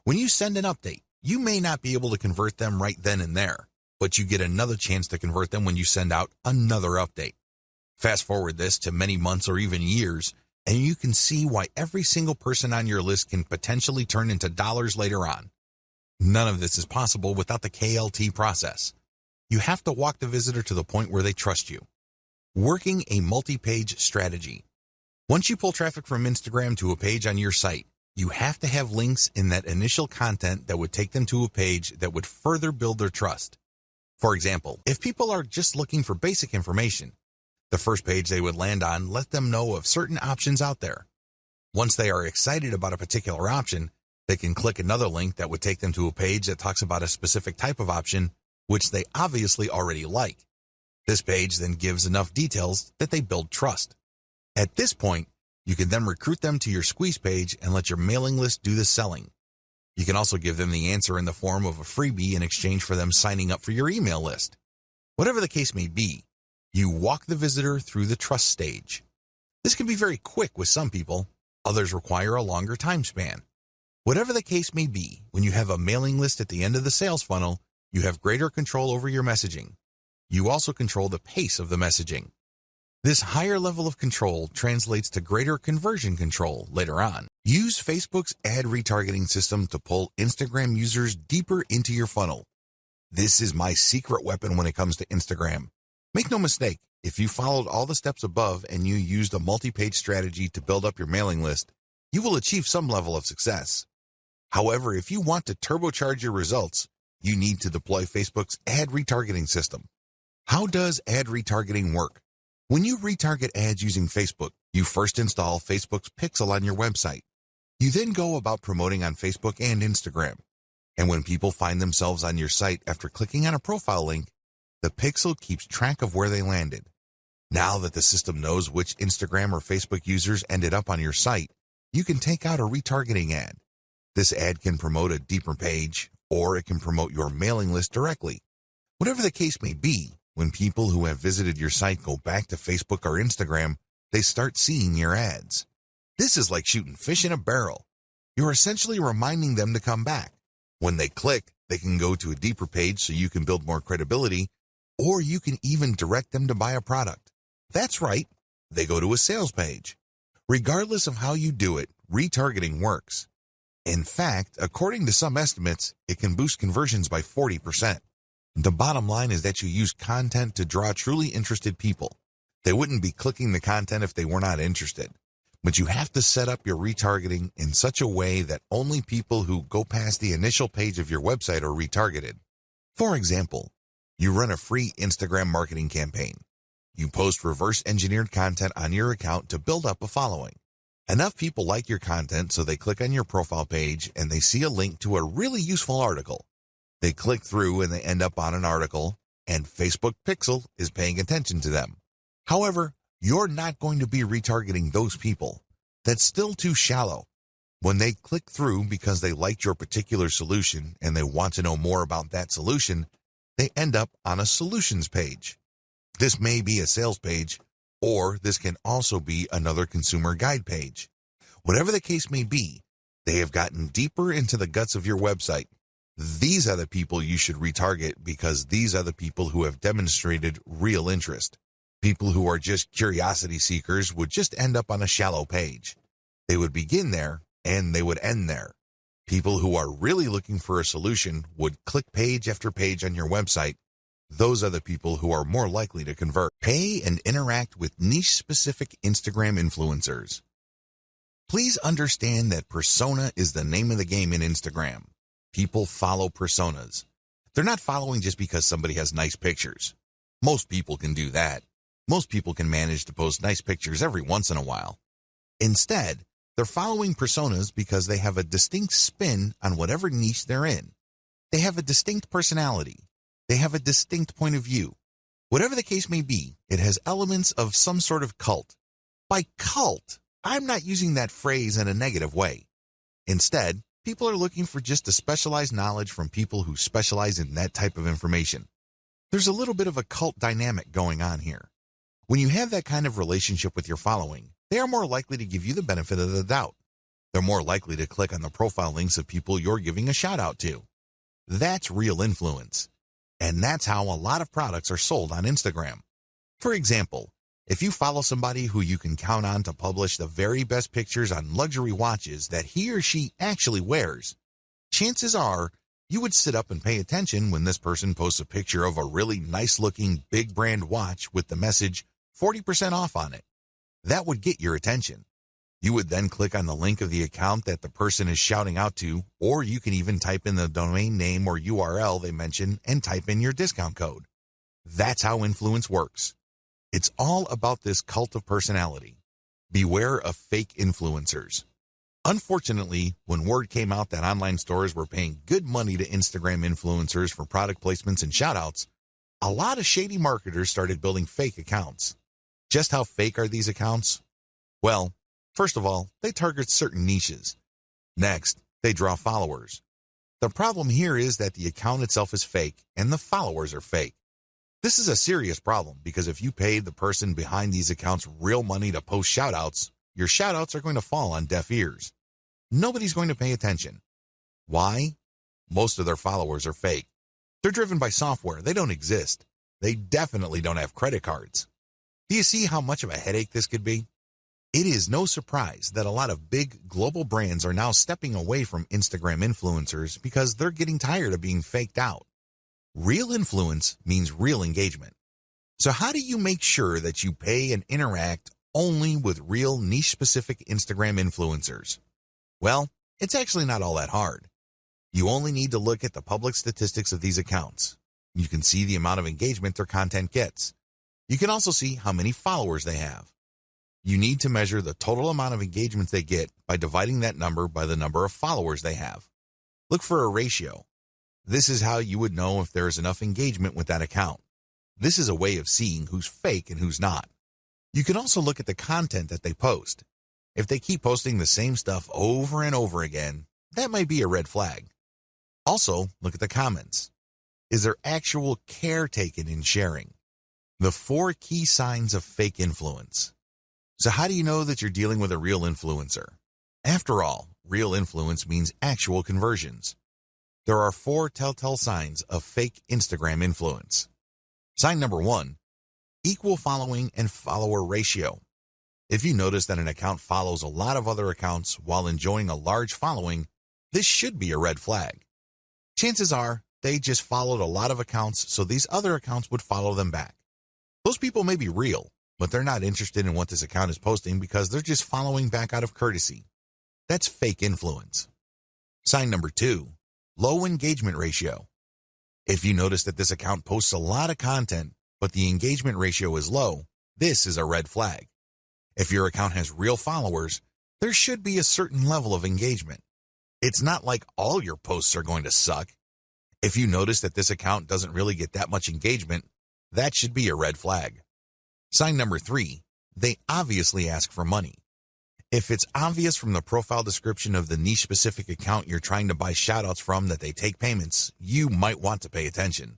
When you send an update, you may not be able to convert them right then and there, but you get another chance to convert them when you send out another update. Fast forward this to many months or even years, and you can see why every single person on your list can potentially turn into dollars later on. None of this is possible without the KLT process. You have to walk the visitor to the point where they trust you. Working a multi-page strategy. Once you pull traffic from Instagram to a page on your site, you have to have links in that initial content that would take them to a page that would further build their trust. For example, if people are just looking for basic information, the first page they would land on let them know of certain options out there. Once they are excited about a particular option, they can click another link that would take them to a page that talks about a specific type of option, which they obviously already like. This page then gives enough details that they build trust. At this point, you can then recruit them to your squeeze page and let your mailing list do the selling. You can also give them the answer in the form of a freebie in exchange for them signing up for your email list. Whatever the case may be, you walk the visitor through the trust stage. This can be very quick with some people. Others require a longer time span. Whatever the case may be, when you have a mailing list at the end of the sales funnel, you have greater control over your messaging. You also control the pace of the messaging. This higher level of control translates to greater conversion control later on. Use Facebook's ad retargeting system to pull Instagram users deeper into your funnel. This is my secret weapon when it comes to Instagram. Make no mistake, if you followed all the steps above and you used a multi-page strategy to build up your mailing list, you will achieve some level of success. However, if you want to turbocharge your results, you need to deploy Facebook's ad retargeting system. How does ad retargeting work? When you retarget ads using Facebook, you first install Facebook's Pixel on your website. You then go about promoting on Facebook and Instagram. And when people find themselves on your site after clicking on a profile link, the Pixel keeps track of where they landed. Now that the system knows which Instagram or Facebook users ended up on your site, you can take out a retargeting ad. This ad can promote a deeper page, or it can promote your mailing list directly. Whatever the case may be, when people who have visited your site go back to Facebook or Instagram, they start seeing your ads. This is like shooting fish in a barrel. You're essentially reminding them to come back. When they click, they can go to a deeper page so you can build more credibility, or you can even direct them to buy a product. That's right, they go to a sales page. Regardless of how you do it, retargeting works. In fact, according to some estimates, it can boost conversions by 40%. The bottom line is that you use content to draw truly interested people. They wouldn't be clicking the content if they were not interested. But you have to set up your retargeting in such a way that only people who go past the initial page of your website are retargeted. For example, you run a free Instagram marketing campaign. You post reverse-engineered content on your account to build up a following. Enough people like your content so they click on your profile page and they see a link to a really useful article. They click through and they end up on an article, and Facebook Pixel is paying attention to them. However, you're not going to be retargeting those people. That's still too shallow. When they click through because they liked your particular solution and they want to know more about that solution, they end up on a solutions page. This may be a sales page, or this can also be another consumer guide page. Whatever the case may be, they have gotten deeper into the guts of your website. These are the people you should retarget because these are the people who have demonstrated real interest. People who are just curiosity seekers would just end up on a shallow page. They would begin there and they would end there. People who are really looking for a solution would click page after page on your website. Those are the people who are more likely to convert. Pay and interact with niche-specific Instagram influencers. Please understand that persona is the name of the game in Instagram. People follow personas. They're not following just because somebody has nice pictures. Most people can do that. Most people can manage to post nice pictures every once in a while. Instead, they're following personas because they have a distinct spin on whatever niche they're in. They have a distinct personality. They have a distinct point of view. Whatever the case may be, it has elements of some sort of cult. By cult, I'm not using that phrase in a negative way. Instead, people are looking for just a specialized knowledge from people who specialize in that type of information. There's a little bit of a cult dynamic going on here. When you have that kind of relationship with your following, they are more likely to give you the benefit of the doubt. They're more likely to click on the profile links of people you're giving a shout out to. That's real influence. And that's how a lot of products are sold on Instagram. For example, if you follow somebody who you can count on to publish the very best pictures on luxury watches that he or she actually wears, chances are you would sit up and pay attention when this person posts a picture of a really nice-looking big brand watch with the message 40% off on it. That would get your attention. You would then click on the link of the account that the person is shouting out to, or you can even type in the domain name or URL they mention and type in your discount code. That's how influence works. It's all about this cult of personality. Beware of fake influencers. Unfortunately, when word came out that online stores were paying good money to Instagram influencers for product placements and shoutouts, a lot of shady marketers started building fake accounts. Just how fake are these accounts? Well, first of all, they target certain niches. Next, they draw followers. The problem here is that the account itself is fake and the followers are fake. This is a serious problem because if you paid the person behind these accounts real money to post shoutouts, your shoutouts are going to fall on deaf ears. Nobody's going to pay attention. Why? Most of their followers are fake. They're driven by software. They don't exist. They definitely don't have credit cards. Do you see how much of a headache this could be? It is no surprise that a lot of big global brands are now stepping away from Instagram influencers because they're getting tired of being faked out. Real influence means real engagement. So how do you make sure that you pay and interact only with real niche-specific Instagram influencers? Well, it's actually not all that hard. You only need to look at the public statistics of these accounts. You can see the amount of engagement their content gets. You can also see how many followers they have. You need to measure the total amount of engagements they get by dividing that number by the number of followers they have. Look for a ratio. This is how you would know if there is enough engagement with that account. This is a way of seeing who's fake and who's not. You can also look at the content that they post. If they keep posting the same stuff over and over again, that might be a red flag. Also, look at the comments. Is there actual care taken in sharing? The 4 key signs of fake influence. So how do you know that you're dealing with a real influencer? After all, real influence means actual conversions. There are 4 telltale signs of fake Instagram influence. Sign number 1, equal following and follower ratio. If you notice that an account follows a lot of other accounts while enjoying a large following, this should be a red flag. Chances are they just followed a lot of accounts, so these other accounts would follow them back. Those people may be real, but they're not interested in what this account is posting because they're just following back out of courtesy. That's fake influence. Sign number 2, low engagement ratio. If you notice that this account posts a lot of content, but the engagement ratio is low, this is a red flag. If your account has real followers, there should be a certain level of engagement. It's not like all your posts are going to suck. If you notice that this account doesn't really get that much engagement, that should be a red flag. Sign number 3, they obviously ask for money. If it's obvious from the profile description of the niche-specific account you're trying to buy shoutouts from that they take payments, you might want to pay attention.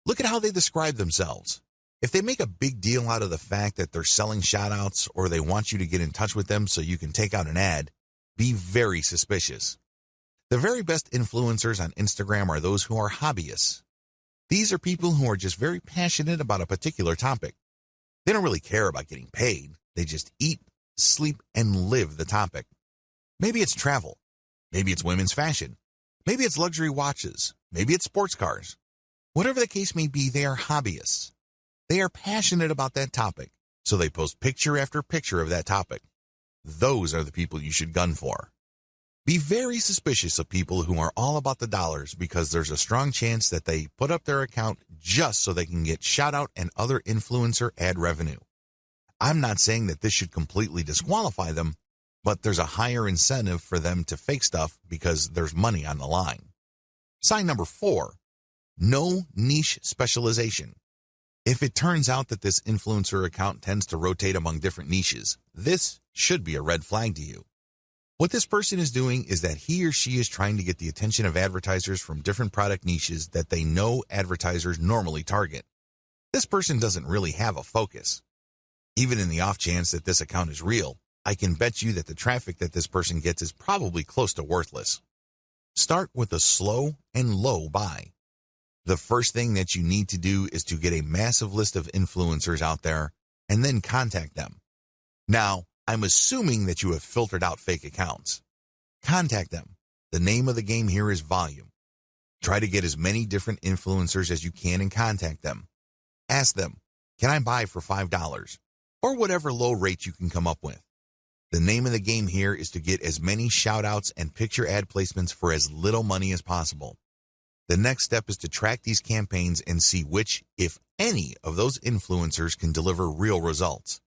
Look at how they describe themselves. If they make a big deal out of the fact that they're selling shoutouts or they want you to get in touch with them so you can take out an ad, be very suspicious. The very best influencers on Instagram are those who are hobbyists. These are people who are just very passionate about a particular topic. They don't really care about getting paid. They just eat, sleep, and live the topic. Maybe it's travel. Maybe it's women's fashion. Maybe it's luxury watches. Maybe it's sports cars. Whatever the case may be, they are hobbyists. They are passionate about that topic, so they post picture after picture of that topic. Those are the people you should gun for. Be very suspicious of people who are all about the dollars because there's a strong chance that they put up their account just so they can get shoutout and other influencer ad revenue. I'm not saying that this should completely disqualify them, but there's a higher incentive for them to fake stuff because there's money on the line. Sign number 4, no niche specialization. If it turns out that this influencer account tends to rotate among different niches, this should be a red flag to you. What this person is doing is that he or she is trying to get the attention of advertisers from different product niches that they know advertisers normally target. This person doesn't really have a focus. Even in the off chance that this account is real, I can bet you that the traffic that this person gets is probably close to worthless. Start with a slow and low buy. The first thing that you need to do is to get a massive list of influencers out there and then contact them. Now, I'm assuming that you have filtered out fake accounts. Contact them. The name of the game here is volume. Try to get as many different influencers as you can and contact them. Ask them, can I buy for $5? Or whatever low rate you can come up with. The name of the game here is to get as many shoutouts and picture ad placements for as little money as possible. The next step is to track these campaigns and see which, if any, of those influencers can deliver real results.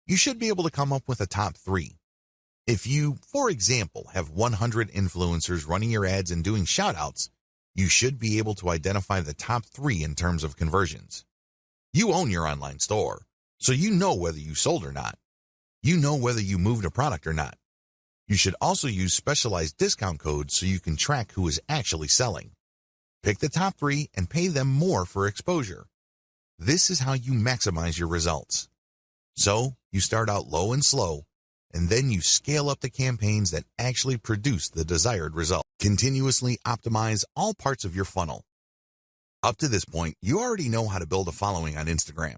You should be able to come up with a top 3. If you, for example, have 100 influencers running your ads and doing shoutouts, you should be able to identify the top 3 in terms of conversions. You own your online store, so you know whether you sold or not. You know whether you moved a product or not. You should also use specialized discount codes so you can track who is actually selling. Pick the top 3 and pay them more for exposure. This is how you maximize your results. So, you start out low and slow, and then you scale up the campaigns that actually produce the desired result. Continuously optimize all parts of your funnel. Up to this point, you already know how to build a following on Instagram.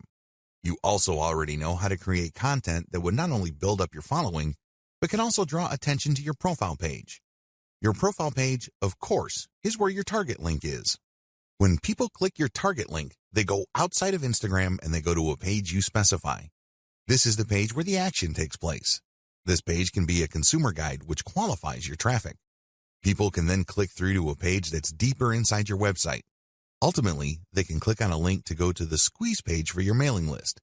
You also already know how to create content that would not only build up your following, but can also draw attention to your profile page. Your profile page, of course, is where your target link is. When people click your target link, they go outside of Instagram and they go to a page you specify. This is the page where the action takes place. This page can be a consumer guide which qualifies your traffic. People can then click through to a page that's deeper inside your website. Ultimately, they can click on a link to go to the squeeze page for your mailing list.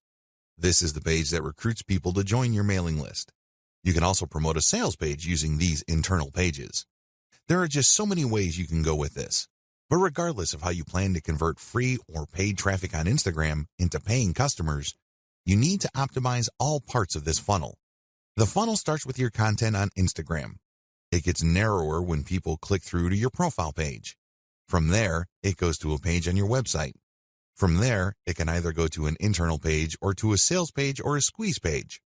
This is the page that recruits people to join your mailing list. You can also promote a sales page using these internal pages. There are just so many ways you can go with this. But regardless of how you plan to convert free or paid traffic on Instagram into paying customers, you need to optimize all parts of this funnel. The funnel starts with your content on Instagram. It gets narrower when people click through to your profile page. From there, it goes to a page on your website. From there, it can either go to an internal page or to a sales page or a squeeze page.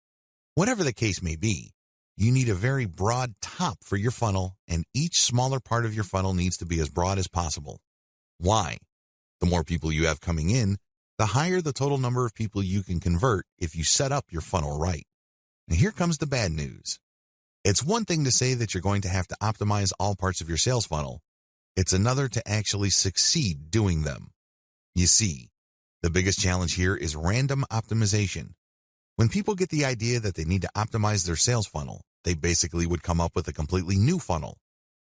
Whatever the case may be, you need a very broad top for your funnel, and each smaller part of your funnel needs to be as broad as possible. Why? The more people you have coming in, the higher the total number of people you can convert if you set up your funnel right. And here comes the bad news. It's one thing to say that you're going to have to optimize all parts of your sales funnel. It's another to actually succeed doing them. You see, the biggest challenge here is random optimization. When people get the idea that they need to optimize their sales funnel, they basically would come up with a completely new funnel.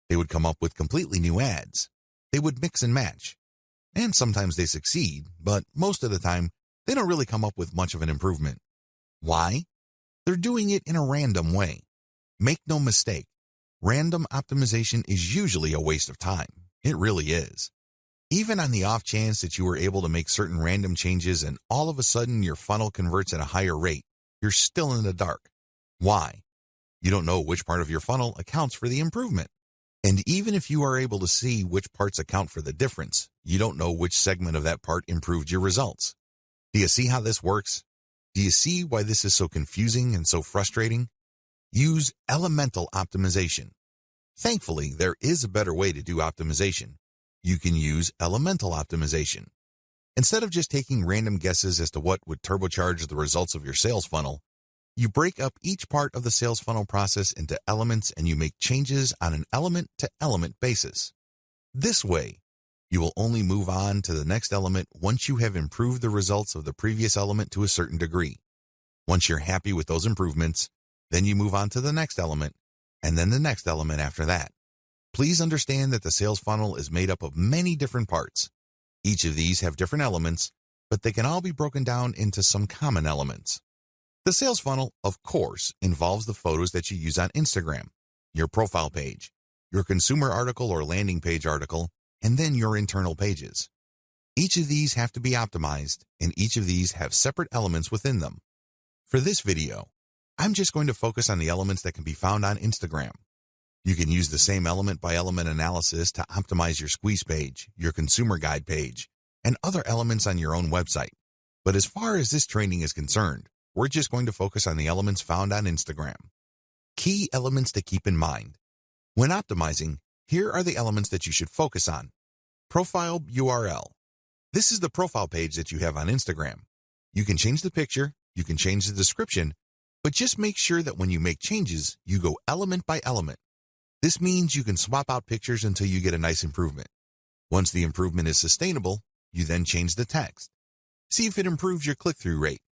They would come up with completely new ads. They would mix and match. And sometimes they succeed, but most of the time, they don't really come up with much of an improvement. Why? They're doing it in a random way. Make no mistake, random optimization is usually a waste of time. It really is. Even on the off chance that you were able to make certain random changes and all of a sudden your funnel converts at a higher rate, you're still in the dark. Why? You don't know which part of your funnel accounts for the improvement. And even if you are able to see which parts account for the difference, you don't know which segment of that part improved your results. Do you see how this works? Do you see why this is so confusing and so frustrating? Use elemental optimization. Thankfully, there is a better way to do optimization. You can use elemental optimization. Instead of just taking random guesses as to what would turbocharge the results of your sales funnel, you break up each part of the sales funnel process into elements and you make changes on an element-to-element basis. This way, you will only move on to the next element once you have improved the results of the previous element to a certain degree. Once you're happy with those improvements, then you move on to the next element, and then the next element after that. Please understand that the sales funnel is made up of many different parts. Each of these have different elements, but they can all be broken down into some common elements. The sales funnel, of course, involves the photos that you use on Instagram, your profile page, your consumer article or landing page article, and then your internal pages. Each of these have to be optimized, and each of these have separate elements within them. For this video, I'm just going to focus on the elements that can be found on Instagram. You can use the same element-by-element analysis to optimize your squeeze page, your consumer guide page, and other elements on your own website. But as far as this training is concerned, we're just going to focus on the elements found on Instagram. Key elements to keep in mind. When optimizing, here are the elements that you should focus on. Profile URL. This is the profile page that you have on Instagram. You can change the picture, you can change the description, but just make sure that when you make changes, you go element by element. This means you can swap out pictures until you get a nice improvement. Once the improvement is sustainable, you then change the text. See if it improves your click-through rate.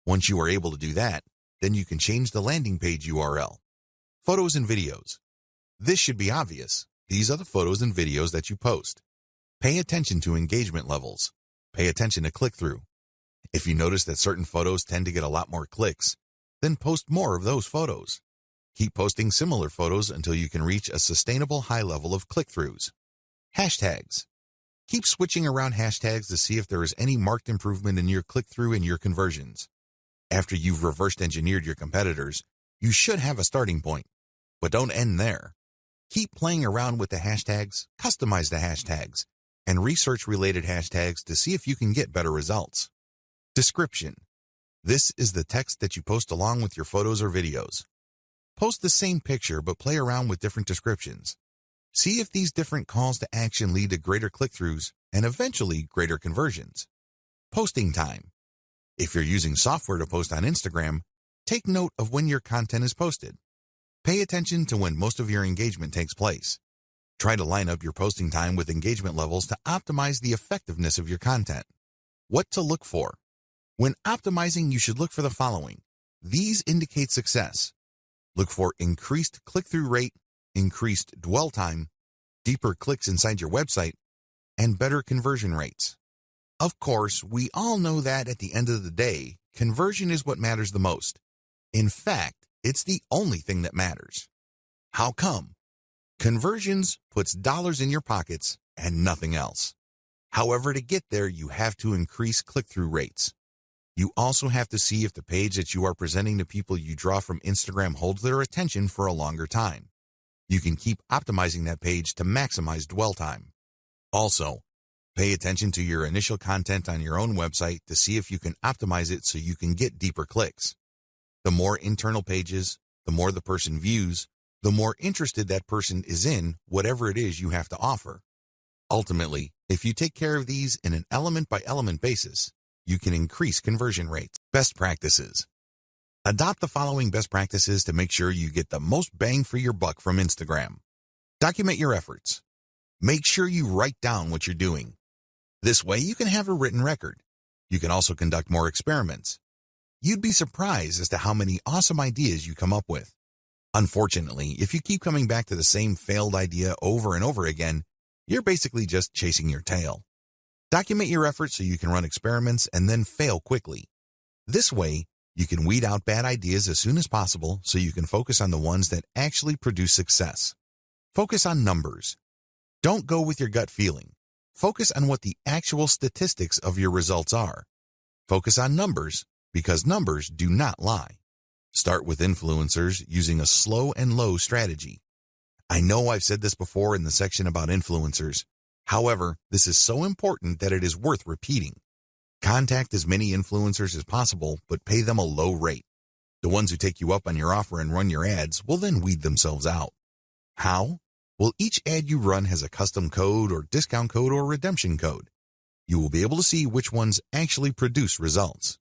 Once you are able to do that, then you can change the landing page URL. Photos and videos. This should be obvious. These are the photos and videos that you post. Pay attention to engagement levels. Pay attention to click-through. If you notice that certain photos tend to get a lot more clicks, then post more of those photos. Keep posting similar photos until you can reach a sustainable high level of click-throughs. Hashtags. Keep switching around hashtags to see if there is any marked improvement in your click-through and your conversions. After you've reversed engineered your competitors, you should have a starting point. But don't end there. Keep playing around with the hashtags, customize the hashtags, and research related hashtags to see if you can get better results. Description. This is the text that you post along with your photos or videos. Post the same picture but play around with different descriptions. See if these different calls to action lead to greater click-throughs and eventually greater conversions. Posting time. If you're using software to post on Instagram, take note of when your content is posted. Pay attention to when most of your engagement takes place. Try to line up your posting time with engagement levels to optimize the effectiveness of your content. What to look for. When optimizing, you should look for the following. These indicate success. Look for increased click-through rate, increased dwell time, deeper clicks inside your website, and better conversion rates. Of course, we all know that at the end of the day, conversion is what matters the most. In fact, it's the only thing that matters. How come? Conversions puts dollars in your pockets and nothing else. However, to get there, you have to increase click-through rates. You also have to see if the page that you are presenting to people you draw from Instagram holds their attention for a longer time. You can keep optimizing that page to maximize dwell time. Also, pay attention to your initial content on your own website to see if you can optimize it so you can get deeper clicks. The more internal pages, the more the person views, the more interested that person is in whatever it is you have to offer. Ultimately, if you take care of these in an element-by-element basis, you can increase conversion rates. Best practices. Adopt the following best practices to make sure you get the most bang for your buck from Instagram. Document your efforts. Make sure you write down what you're doing. This way you can have a written record. You can also conduct more experiments. You'd be surprised as to how many awesome ideas you come up with. Unfortunately, if you keep coming back to the same failed idea over and over again, you're basically just chasing your tail. Document your efforts so you can run experiments and then fail quickly. This way, you can weed out bad ideas as soon as possible so you can focus on the ones that actually produce success. Focus on numbers. Don't go with your gut feeling. Focus on what the actual statistics of your results are. Focus on numbers because numbers do not lie. Start with influencers using a slow and low strategy. I know I've said this before in the section about influencers. However, this is so important that it is worth repeating. Contact as many influencers as possible, but pay them a low rate. The ones who take you up on your offer and run your ads will then weed themselves out. How? Well, each ad you run has a custom code or discount code or redemption code. You will be able to see which ones actually produce results.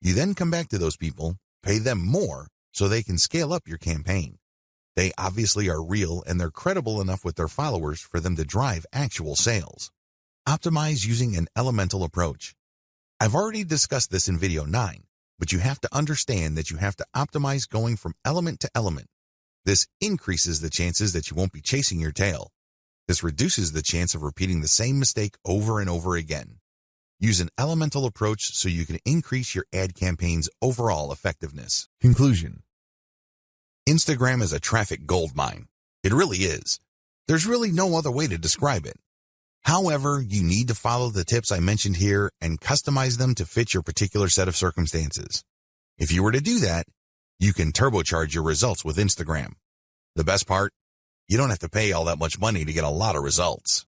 You then come back to those people, pay them more so they can scale up your campaign. They obviously are real and they're credible enough with their followers for them to drive actual sales. Optimize using an elemental approach. I've already discussed this in video 9, but you have to understand that you have to optimize going from element to element. This increases the chances that you won't be chasing your tail. This reduces the chance of repeating the same mistake over and over again. Use an elemental approach so you can increase your ad campaign's overall effectiveness. Conclusion. Instagram is a traffic goldmine. It really is. There's really no other way to describe it. However, you need to follow the tips I mentioned here and customize them to fit your particular set of circumstances. If you were to do that, you can turbocharge your results with Instagram. The best part? You don't have to pay all that much money to get a lot of results.